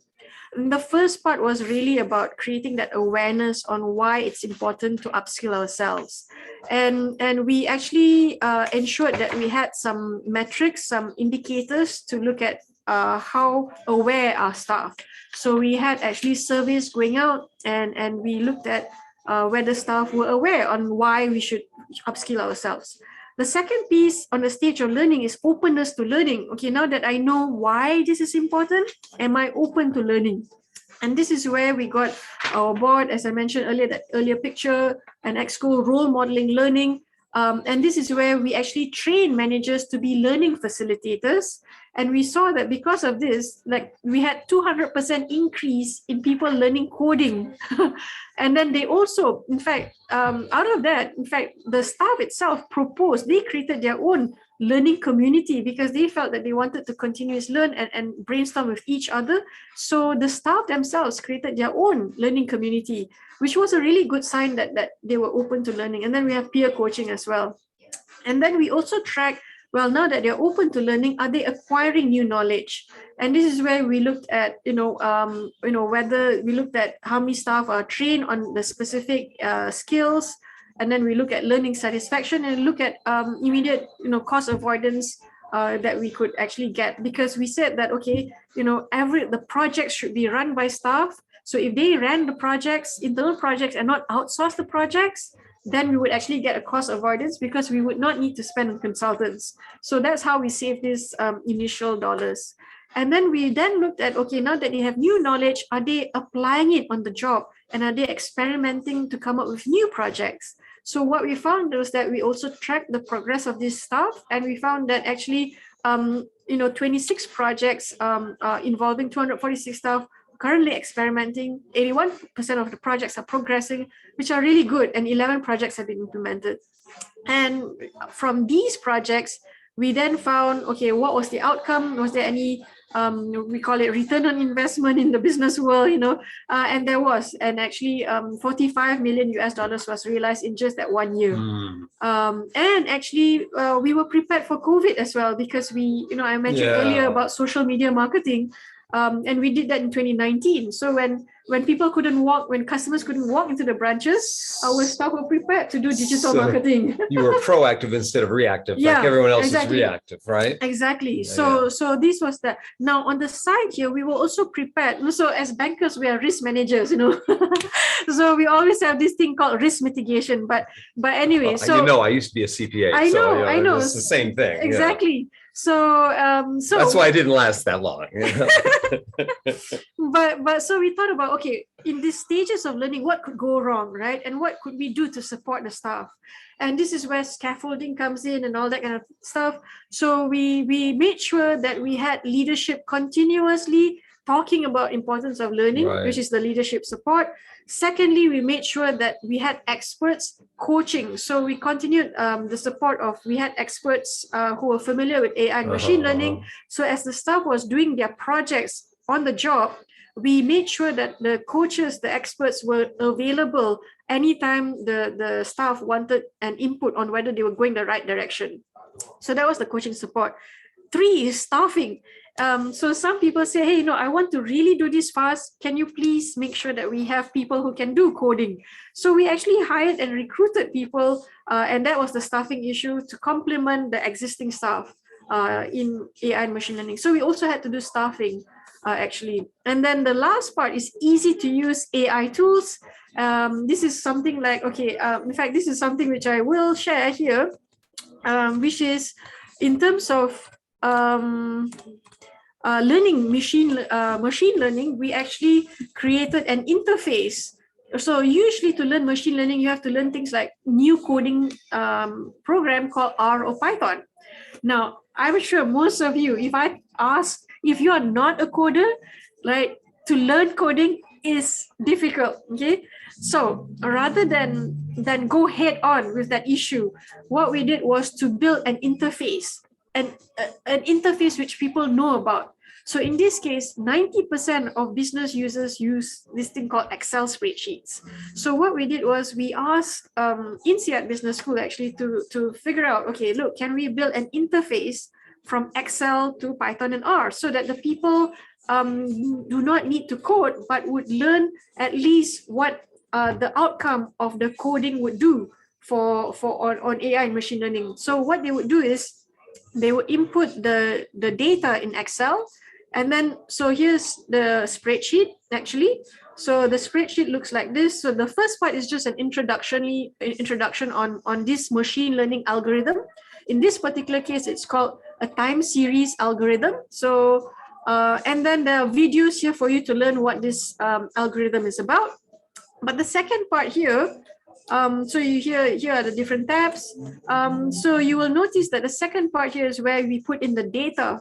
And the first part was really about creating that awareness on why it's important to upskill ourselves. And we actually ensured that we had some metrics, some indicators to look at how aware our staff. So we had actually surveys going out and we looked at whether staff were aware on why we should upskill ourselves. The second piece on the stage of learning is openness to learning. Okay, now that I know why this is important, am I open to learning? And this is where we got our board, as I mentioned earlier, that earlier picture, an exco role modeling learning. And this is where we actually train managers to be learning facilitators. And we saw that because of this, like we had 200% increase in people learning coding. And then they also, in fact, out of that, in fact, the staff itself proposed, they created their own learning community because they felt that they wanted to continuously learn and brainstorm with each other. So the staff themselves created their own learning community, which was a really good sign that they were open to learning. And then we have peer coaching as well. And then we also track, well, now that they're open to learning, are they acquiring new knowledge? And this is where we looked at, whether we looked at how many staff are trained on the specific skills. And then we look at learning satisfaction and look at immediate, cost avoidance that we could actually get, because we said that, okay, the projects should be run by staff. So if they ran the projects, internal projects, and not outsource the projects, then we would actually get a cost avoidance because we would not need to spend on consultants. So that's how we save this initial dollars. And then we looked at, okay, now that they have new knowledge, are they applying it on the job? And are they experimenting to come up with new projects? So what we found was that we also tracked the progress of this staff, and we found that actually, 26 projects involving 246 staff currently experimenting. 81% of the projects are progressing, which are really good, and 11 projects have been implemented. And from these projects, we then found, okay, what was the outcome? Was there any, we call it return on investment in the business world, and there was, and actually $45 million was realized in just that 1 year. And actually, we were prepared for COVID as well, because I mentioned earlier about social media marketing. And we did that in 2019. So when when people couldn't walk, when customers couldn't walk into the branches, our staff were prepared to do digital So marketing. You were proactive instead of reactive, like Yeah, everyone else exactly. is reactive, right? Exactly. Yeah, So this was that. Now on the side here, we were also prepared. So as bankers, we are risk managers, So we always have this thing called risk mitigation. But anyway, so I used to be a CPA. I know, I know. It's the same thing. Exactly. So That's why I didn't last that long. but so we thought about, okay, in these stages of learning, what could go wrong, right? And what could we do to support the staff? And this is where scaffolding comes in and all that kind of stuff. So we made sure that we had leadership continuously talking about importance of learning, Right. which is the leadership support. Secondly, we made sure that we had experts coaching. So we continued the support of, we had experts who were familiar with AI and machine learning. So as the staff was doing their projects on the job, we made sure that the coaches, the experts were available anytime the staff wanted an input on whether they were going the right direction. So that was the coaching support. 3 is staffing. So some people say, hey, I want to really do this fast. Can you please make sure that we have people who can do coding? So we actually hired and recruited people, and that was the staffing issue, to complement the existing staff in AI and machine learning. So we also had to do staffing, actually. And then the last part is easy to use AI tools. This is something like, in fact, this is something which I will share here, which is in terms of learning machine learning, we actually created an interface. So usually to learn machine learning, you have to learn things like new coding program called R or Python. Now, I'm sure most of you, if I ask, if you are not a coder, like, to learn coding is difficult, okay? So rather than go head on with that issue, what we did was to build an interface, an interface which people know about. So in this case, 90% of business users use this thing called Excel spreadsheets. So what we did was we asked INSEAD Business School actually to figure out, okay, look, can we build an interface from Excel to Python and R so that the people do not need to code, but would learn at least what the outcome of the coding would do on AI and machine learning. So what they would do is they would input the data in Excel. And then, so here's the spreadsheet actually. So the spreadsheet looks like this. So the first part is just an introduction on this machine learning algorithm. In this particular case, it's called a time series algorithm. So, and then there are videos here for you to learn what this algorithm is about. But the second part here, so here are the different tabs. So you will notice that the second part here is where we put in the data.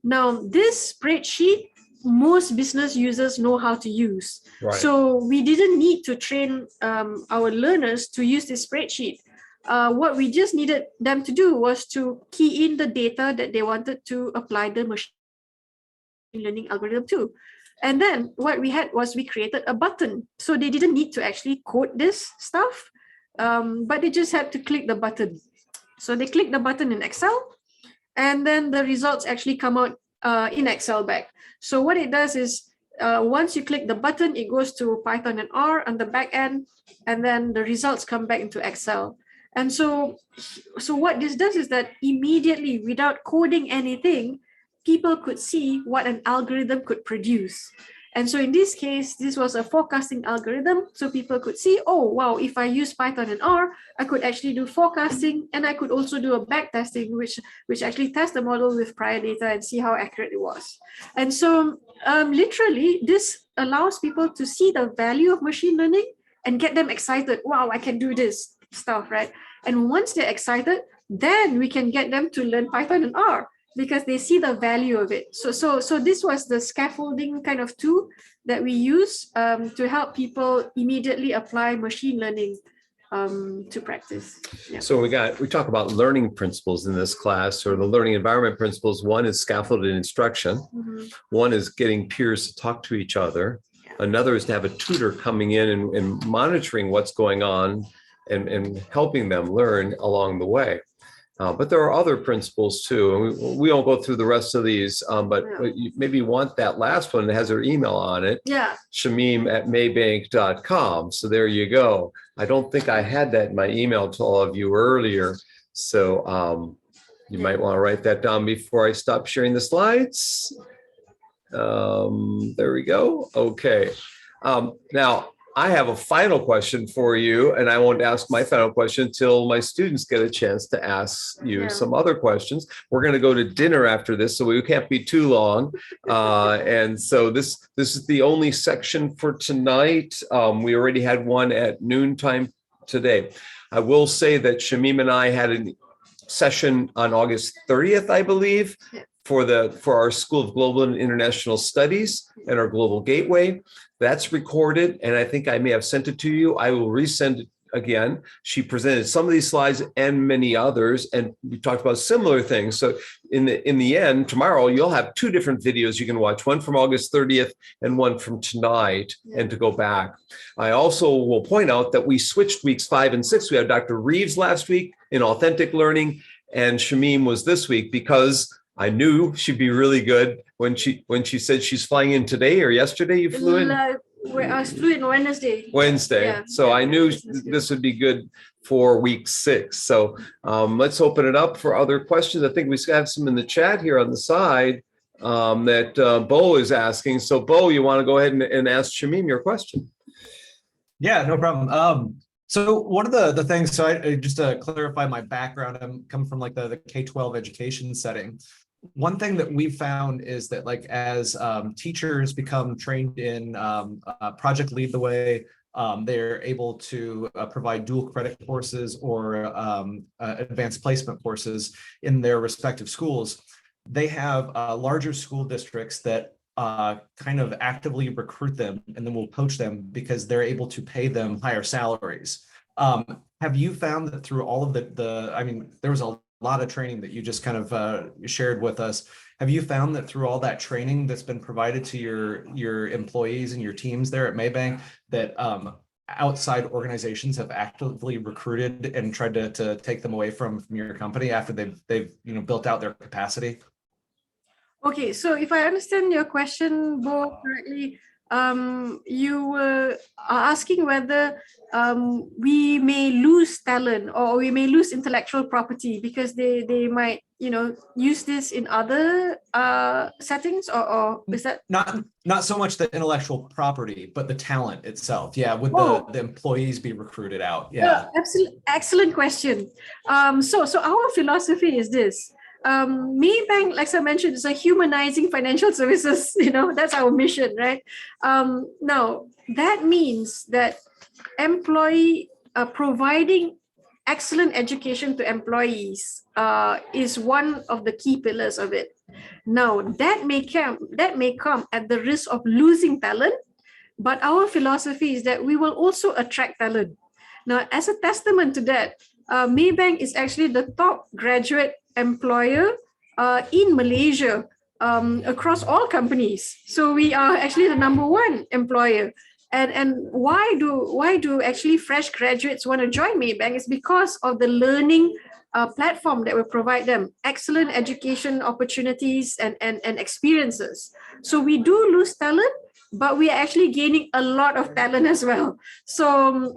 Now, this spreadsheet, most business users know how to use. Right. So we didn't need to train our learners to use this spreadsheet. What we just needed them to do was to key in the data that they wanted to apply the machine learning algorithm to. And then what we had was we created a button. So they didn't need to actually code this stuff, but they just had to click the button. So they click the button in Excel, and then the results actually come out in Excel back. So what it does is once you click the button, it goes to Python and R on the back end, and then the results come back into Excel. And so what this does is that immediately, without coding anything, people could see what an algorithm could produce. And so in this case, this was a forecasting algorithm. So people could see, oh, wow, if I use Python and R, I could actually do forecasting, and I could also do a back testing, which actually test the model with prior data and see how accurate it was. And so literally, this allows people to see the value of machine learning and get them excited. Wow, I can do this stuff, right? And once they're excited, then we can get them to learn Python and R, because they see the value of it. So this was the scaffolding kind of tool that we use to help people immediately apply machine learning to practice. Yeah. So we talk about learning principles in this class, or the learning environment principles. One is scaffolded instruction. Mm-hmm. One is getting peers to talk to each other. Yeah. Another is to have a tutor coming in and monitoring what's going on and helping them learn along the way. But there are other principles too. And we won't go through the rest of these, but you maybe want that last one that has her email on it. Yeah. Shameem@maybank.com. So there you go. I don't think I had that in my email to all of you earlier. So you might want to write that down before I stop sharing the slides. There we go. Okay. Now, I have a final question for you, and I won't ask my final question until my students get a chance to ask you some other questions. We're going to go to dinner after this, so we can't be too long. And so this is the only section for tonight. We already had one at noontime today. I will say that Shameem and I had a session on August 30th, I believe, for our School of Global and International Studies and our Global Gateway. That's recorded, and I think I may have sent it to you. I will resend it again. She presented some of these slides and many others, and we talked about similar things. So in the end, tomorrow you'll have two different videos you can watch, one from August 30th and one from tonight, and to go back. I also will point out that we switched weeks 5 and 6. We had Dr. Reeves last week in Authentic Learning, and Shameem was this week because I knew she'd be really good when she said she's flying in today or yesterday. You flew in? I flew in Wednesday. Wednesday. Yeah. So I knew this would be good for week 6. So let's open it up for other questions. I think we have some in the chat here on the side that Bo is asking. So Bo, you want to go ahead and ask Shameem your question? Yeah, no problem. So one of the things, so I just to clarify my background, I'm coming from like the K-12 education setting. One thing that we've found is that like as teachers become trained in Project Lead the Way, they're able to provide dual credit courses or advanced placement courses in their respective schools. They have larger school districts that kind of actively recruit them and then will poach them because they're able to pay them higher salaries. Have you found that through all of I mean, there was a lot of training that you just kind of shared with us. Have you found that through all that training that's been provided to your employees and your teams there at Maybank that outside organizations have actively recruited and tried to take them away from your company after they've built out their capacity? Okay, so if I understand your question, Bo, correctly, you were asking whether we may lose talent or we may lose intellectual property because they might, use this in other settings, or is that? Not so much the intellectual property, but the talent itself. Yeah, would the employees be recruited out? Yeah, excellent question. So our philosophy is this. Maybank, like I mentioned, is a humanizing financial services. That's our mission, right? Now that means that providing excellent education to employees is one of the key pillars of it. Now that may come at the risk of losing talent, but our philosophy is that we will also attract talent. Now, as a testament to that, Maybank is actually the top graduate employer in Malaysia across all companies. So we are actually the #1 employer. And why do actually fresh graduates want to join Maybank? It's because of the learning platform that we provide them, excellent education opportunities and experiences. So we do lose talent, but we are actually gaining a lot of talent as well. So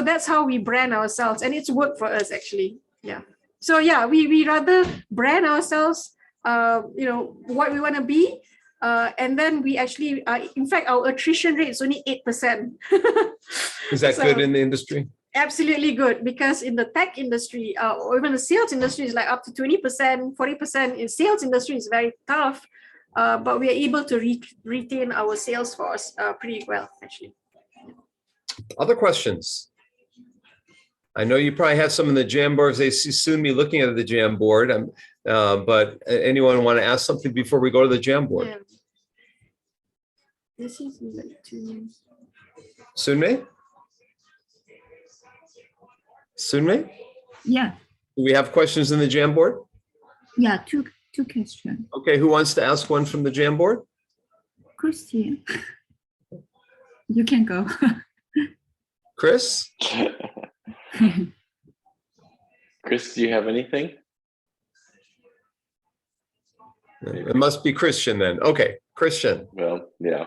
that's how we brand ourselves, and it's worked for us actually. Yeah. So yeah, we rather brand ourselves, what we want to be, and then we actually, in fact, our attrition rate is only 8%. Is that good in the industry? Absolutely good, because in the tech industry, or even the sales industry is like up to 20%, 40%. In sales industry is very tough, but we are able to retain our sales force pretty well, actually. Other questions? I know you probably have some in the Jamboard. They soon be looking at the Jamboard. But anyone want to ask something before we go to the Jamboard? Yeah. This is like 2 minutes. Sunmei? Sunmei? Yeah, Do we have questions in the Jamboard? yeah, two questions. Okay, who wants to ask one from the Jamboard? Christian, you can go. Chris? Chris, do you have anything? It must be Christian then. Okay, Christian. Well, yeah.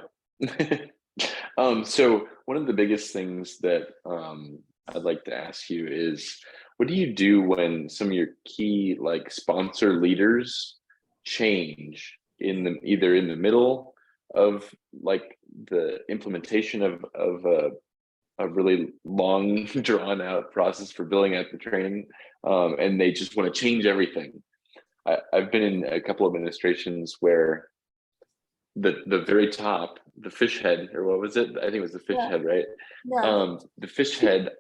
So one of the biggest things that I'd like to ask you is, what do you do when some of your key like sponsor leaders change either in the middle of like the implementation of a really long drawn out process for building out the training, and they just want to change everything? I've been in a couple of administrations where the very top, the fish head, or what was it? I think it was the fish head, right? Yeah. The fish head,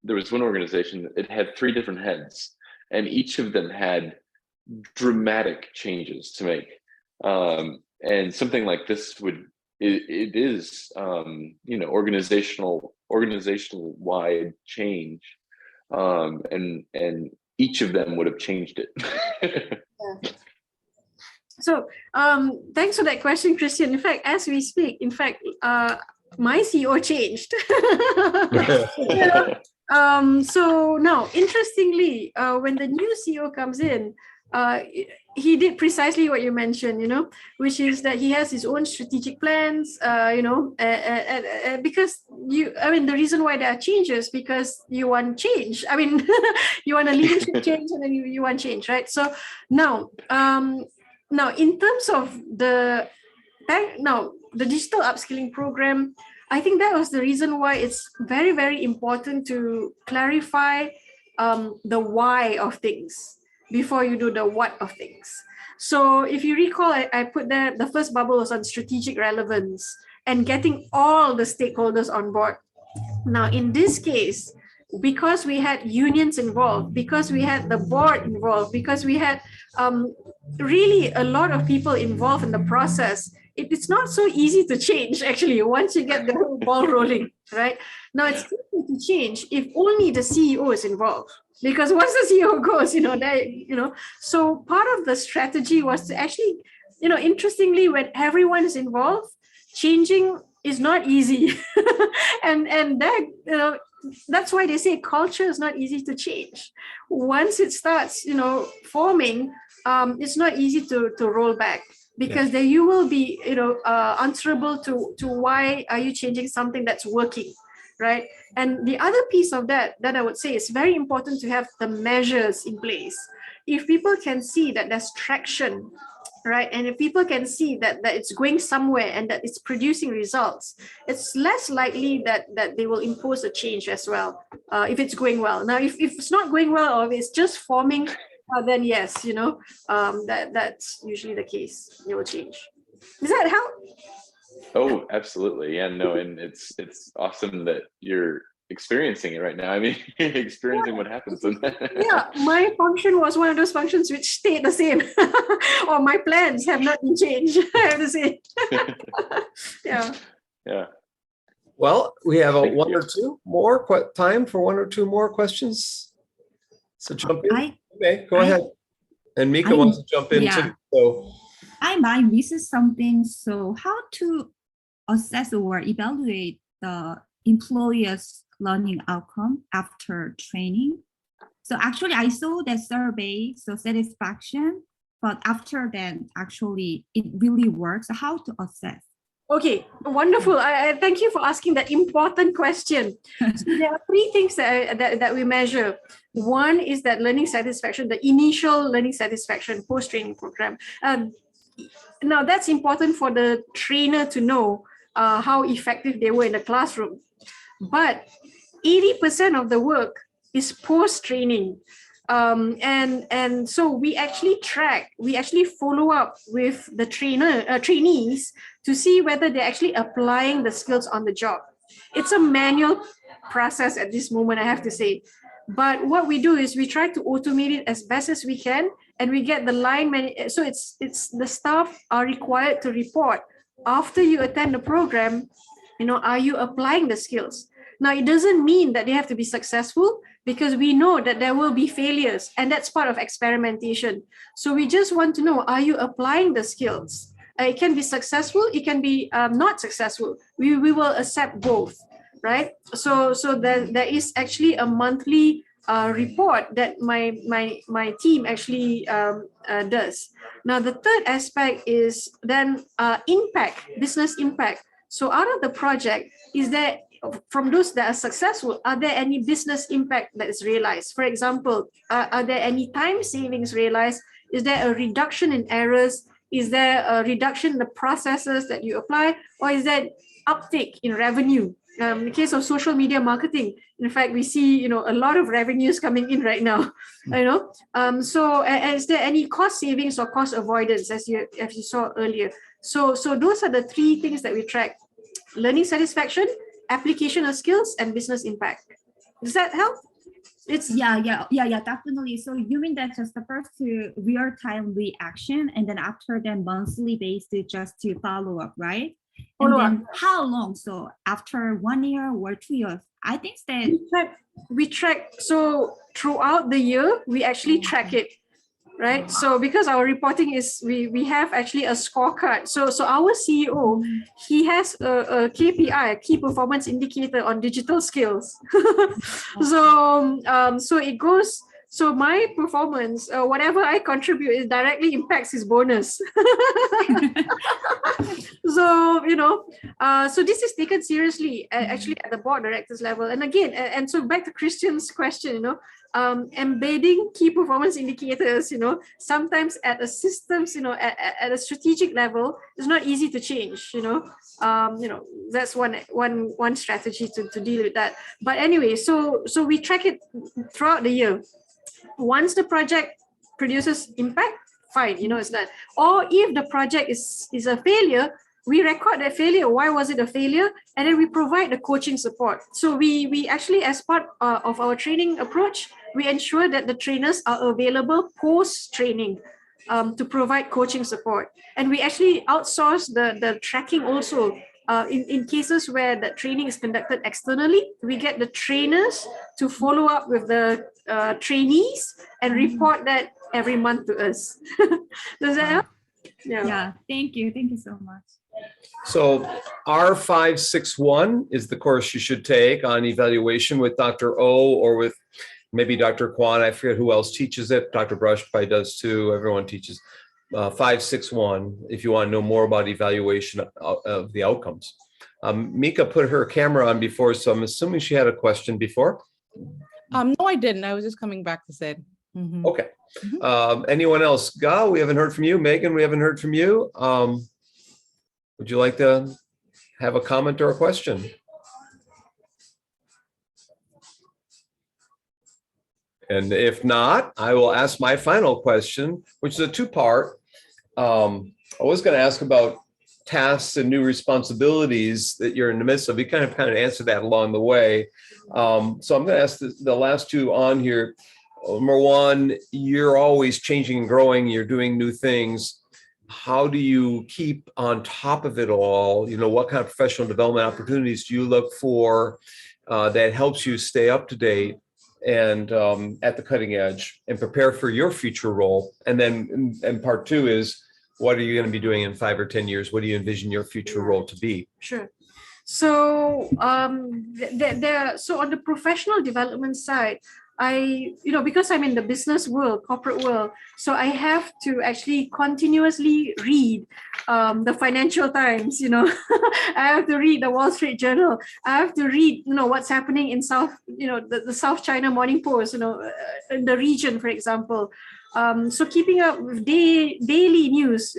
there was one organization, it had 3 different heads, and each of them had dramatic changes to make. And something like this it is organizational wide change, and each of them would have changed it. Yeah. So thanks for that question, Christian. In fact, as we speak, my CEO changed. So now, interestingly, when the new CEO comes in, he did precisely what you mentioned, which is that he has his own strategic plans, because the reason why there are changes, because you want change. You want a leadership change, and then you want change, right? So now, in terms of the digital upskilling program, I think that was the reason why it's very, very important to clarify the why of things before you do the what of things. So if you recall, I put there, the first bubble was on strategic relevance and getting all the stakeholders on board. Now, in this case, because we had unions involved, because we had the board involved, because we had really a lot of people involved in the process, it's not so easy to change, actually, once you get the whole ball rolling, right? Now, it's easy to change if only the CEO is involved. Because once the CEO goes, so part of the strategy was to actually, interestingly, when everyone is involved, changing is not easy. and that, that's why they say culture is not easy to change. Once it starts, forming, it's not easy to roll back, because then you will be, answerable to why are you changing something that's working, right? And the other piece of that I would say is very important to have the measures in place. If people can see that there's traction, right, and if people can see that it's going somewhere and that it's producing results, it's less likely that they will impose a change as well, if it's going well. Now, if it's not going well, or if it's just forming, then yes, that's usually the case. It will change. Does that help? Oh, absolutely. Yeah, no, and it's awesome that you're experiencing it right now. Experiencing what happens. Yeah, my function was one of those functions which stayed the same, or my plans have not been changed, I have to say. Yeah. Well, we have one or two more time for one or two more questions. So jump in. Okay, go ahead. And Mika wants to jump in too. So I might miss something. So how to assess or evaluate the employer's learning outcome after training? So actually I saw that survey, so satisfaction, but after that, actually it really works. How to assess? Okay, wonderful. I thank you for asking that important question. So there are 3 things that we measure. One is that learning satisfaction, the initial learning satisfaction post-training program. Now that's important for the trainer to know how effective they were in the classroom. But 80% of the work is post-training. And so we actually follow up with the trainees to see whether they're actually applying the skills on the job. It's a manual process at this moment, I have to say. But what we do is we try to automate it as best as we can, and we get the so it's the staff are required to report after you attend the program, are you applying the skills? Now, it doesn't mean that they have to be successful, because we know that there will be failures, and that's part of experimentation. So we just want to know, are you applying the skills? It can be successful, it can be not successful. We will accept both, right? So there is actually a monthly report that my team actually does. Now, the third aspect is then impact, business impact. So out of the project, is there, from those that are successful, are there any business impact that is realized? For example, are there any time savings realized? Is there a reduction in errors? Is there a reduction in the processes that you apply? Or is there uptake in revenue? In the case of social media marketing, in fact, we see a lot of revenues coming in right now. So is there any cost savings or cost avoidance, as you saw earlier? So those are the three things that we track: learning satisfaction, application of skills, and business impact. Does that help? Yeah, definitely. So you mean that just the first two real-time reaction, and then after that monthly basis just to follow up, right? And then how long? So after 1 year or 2 years? I think that we track. So throughout the year, we actually track it, right? So because our reporting is, we have actually a scorecard. So our CEO, he has a KPI, a key performance indicator on digital skills. So it goes. So my performance, whatever I contribute, it directly impacts his bonus. So so this is taken seriously, actually, at the board directors level. And again, and so back to Christian's question, embedding key performance indicators, sometimes at a systems, at a strategic level, is not easy to change. That's one strategy to deal with that. But anyway, so we track it throughout the year. Once the project produces impact, fine, it's done. Or if the project is a failure, we record that failure. Why was it a failure? And then we provide the coaching support. So we actually, as part of our training approach, we ensure that the trainers are available post-training to provide coaching support. And we actually outsource the tracking also. In cases where the training is conducted externally, we get the trainers to follow up with the trainees and report that every month to us. Does that help? Yeah, thank you so much. So R561 is the course you should take on evaluation with Dr. O, or with maybe Dr. Kwan. I forget who else teaches it. Dr. Brush probably does too. Everyone teaches 561 if you want to know more about evaluation of the outcomes. Mika put her camera on before, so I'm assuming she had a question before. No, I didn't. I was just coming back to say. Okay. Anyone else? Ga, we haven't heard from you. Megan, we haven't heard from you. Would you like to have a comment or a question? And if not, I will ask my final question, which is a two-part. I was going to ask about tasks and new responsibilities that you're in the midst of. You kind of answered that along the way. So I'm going to ask the last two on here. Number one, you're always changing and growing. You're doing new things. How do you keep on top of it all? What kind of professional development opportunities do you look for that helps you stay up to date and at the cutting edge and prepare for your future role? And then and part two is, what are you going to be doing in 5 or 10 years? What do you envision your future role to be? Sure. So so on the professional development side, because I'm in the business world, corporate world, so I have to actually continuously read the Financial Times, I have to read the Wall Street Journal. I have to read, what's happening in the South China Morning Post, in the region, for example. So keeping up with daily news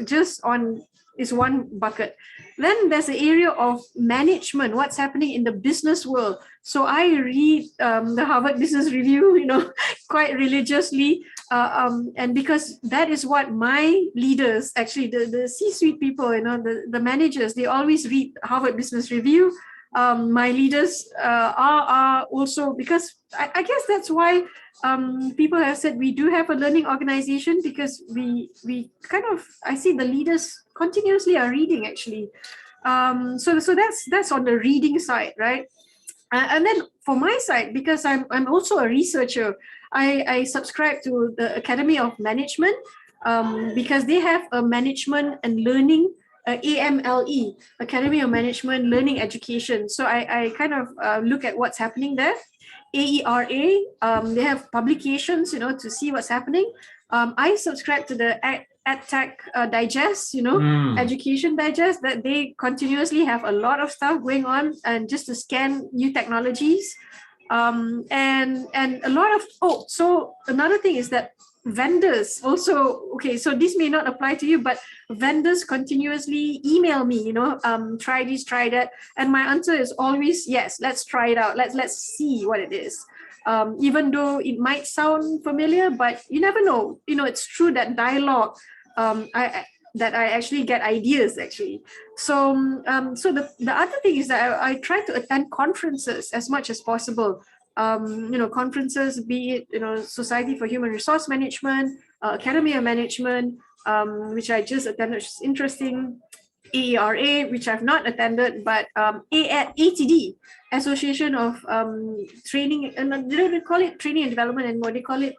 is one bucket. Then there's the area of management, what's happening in the business world. So I read the Harvard Business Review, quite religiously. And because that is what my leaders, actually the C-suite people, the managers, they always read Harvard Business Review. My leaders are also, because I guess that's why people have said we do have a learning organization, because we I see the leaders continuously are reading, actually. So that's on the reading side, right? And then for my side, because I'm also a researcher, I subscribe to the Academy of Management, because they have a management and learning, AMLE, Academy of Management Learning Education. So I look at what's happening there. AERA. They have publications, to see what's happening. I subscribe to the EdTech Digest, Education Digest, that they continuously have a lot of stuff going on and just to scan new technologies. And a lot of, so another thing is that vendors also, okay, so this may not apply to you, but vendors continuously email me, try this, try that. And my answer is always, yes, let's try it out. Let's see what it is. Even though it might sound familiar, but you never know, it's through that dialogue that I actually get ideas actually. So the other thing is that I try to attend conferences as much as possible. Conferences, be it, Society for Human Resource Management, Academy of Management, which I just attended, which is interesting. AERA, which I've not attended, but ATD, Association of Training, and they don't call it training and development anymore, they call it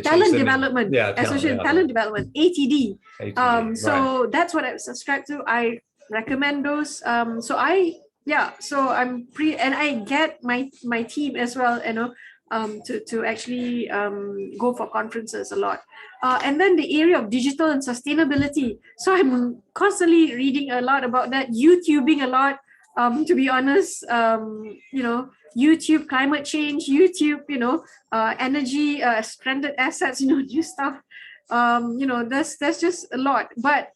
talent development. Association of Talent Development, ATD. So that's what I subscribe to. I recommend those. So I'm and I get my team as well, to actually go for conferences a lot. And then the area of digital and sustainability. So I'm constantly reading a lot about that, YouTubing a lot, to be honest, YouTube, climate change, YouTube, energy, stranded assets, new stuff. There's just a lot. But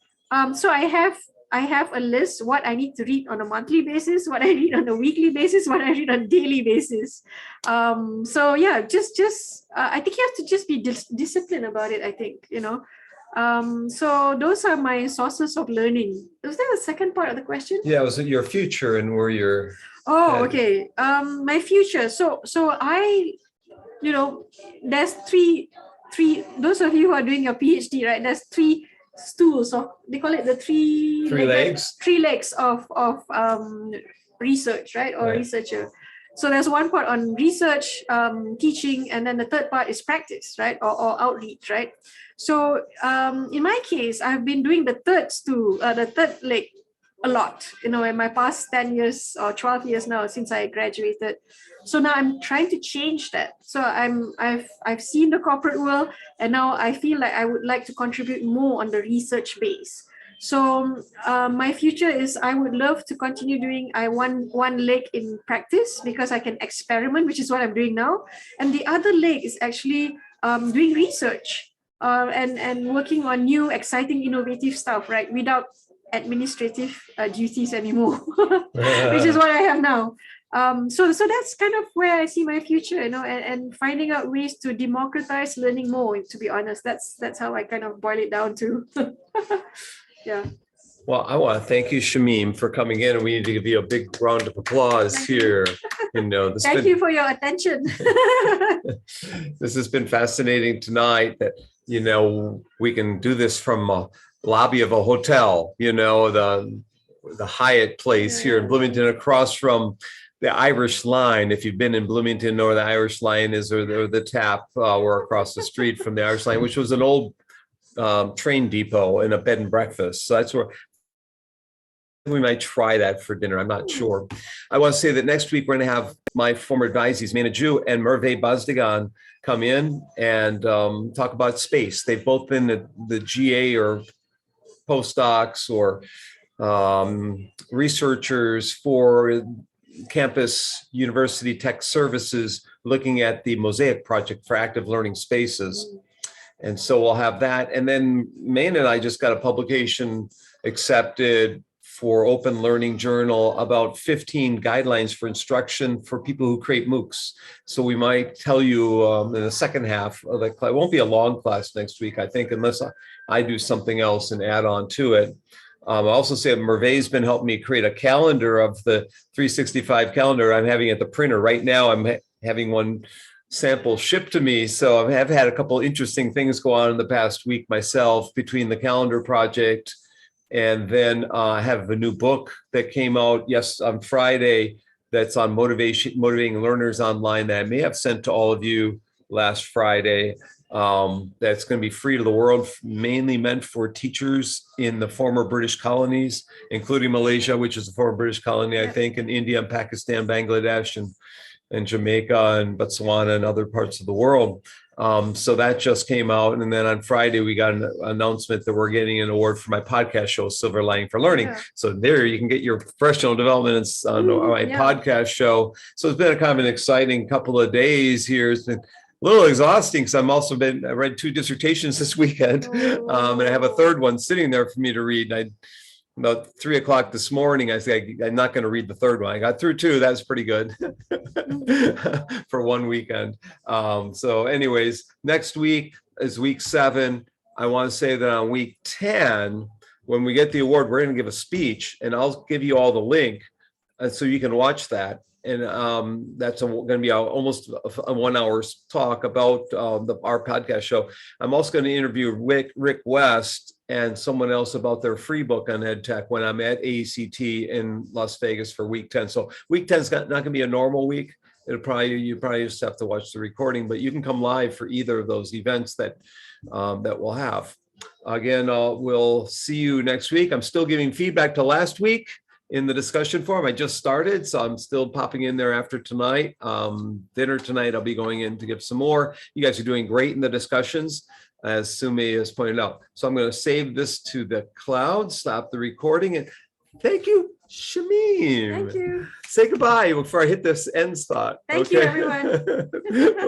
so I have a list, what I need to read on a monthly basis, what I read on a weekly basis, what I read on a daily basis. So yeah, just I think you have to just be disciplined about it, I think, so those are my sources of learning. Was there a second part of the question? Yeah, was it your future and where you're okay. My future. So I, there's three, those of you who are doing your PhD, right? There's three stools of, they call it the three legs of research, right? Or researcher. So there's one part on research, teaching, and then the third part is practice, right? Or outreach, right? So in my case, I've been doing the third stool, the third leg a lot, in my past 10 years or 12 years now since I graduated. So now I'm trying to change that. So I've seen the corporate world, and now I feel like I would like to contribute more on the research base. So my future is I would love to continue doing one leg in practice, because I can experiment, which is what I'm doing now. And the other leg is actually doing research and working on new, exciting, innovative stuff, right? Without administrative duties anymore, which is what I have now. So that's kind of where I see my future, and finding out ways to democratize learning more, to be honest. That's how I kind of boil it down to. Yeah. Well, I want to thank you, Shameem, for coming in, and we need to give you a big round of applause here. Thank you for your attention. This has been fascinating tonight, that, we can do this from a lobby of a hotel, the Hyatt place here in Bloomington, across from the Irish Line. If you've been in Bloomington, know where the Irish Line is, or the Tap, we're across the street from the Irish Line, which was an old train depot and a bed and breakfast. So that's where we might try that for dinner. I'm not sure. I want to say that next week we're going to have my former advisees, Mana Ju and Merve Bazdagan, come in and talk about space. They've both been the GA or postdocs or researchers for campus university tech services, looking at the Mosaic project for active learning spaces. And so we'll have that. And then Maine and I just got a publication accepted for Open Learning Journal about 15 guidelines for instruction for people who create MOOCs. So we might tell you in the second half of the class. It won't be a long class next week, I think, unless I do something else and add on to it. I also say that Merve's been helping me create a calendar of the 365 calendar I'm having at the printer. Right now, I'm having one sample shipped to me. So I have had a couple interesting things go on in the past week myself, between the calendar project, and then I have a new book that came out on Friday that's on motivating learners online, that I may have sent to all of you last Friday. That's going to be free to the world, mainly meant for teachers in the former British colonies, including Malaysia, which is a former British colony, I think, and India and Pakistan, Bangladesh, and and Jamaica and Botswana and other parts of the world. So that just came out. And then on Friday, we got an announcement that we're getting an award for my podcast show, Silver Lining for Learning. Yeah. So there you can get your professional development on my yeah. podcast show. So it's been a kind of an exciting couple of days here. It's been a little exhausting because I read 2 dissertations this weekend, and I have a third one sitting there for me to read. About 3 o'clock this morning, I said, I'm not going to read the third one. I got through 2. That's pretty good for one weekend. So anyways, next week is week 7. I want to say that on week 10, when we get the award, we're going to give a speech, and I'll give you all the link so you can watch that. And that's going to be almost a 1-hour talk about our podcast show. I'm also going to interview Rick West and someone else about their free book on EdTech when I'm at AECT in Las Vegas for week 10. So week 10 is not going to be a normal week. You probably just have to watch the recording, but you can come live for either of those events that we'll have. Again, we'll see you next week. I'm still giving feedback to last week in the discussion forum. I just started, so I'm still popping in there after tonight. Dinner tonight, I'll be going in to give some more. You guys are doing great in the discussions, as Sumi has pointed out. So I'm going to save this to the cloud, stop the recording, and thank you, Shameem. Thank you. Say goodbye before I hit this end spot. Thank you, everyone. Bye-bye.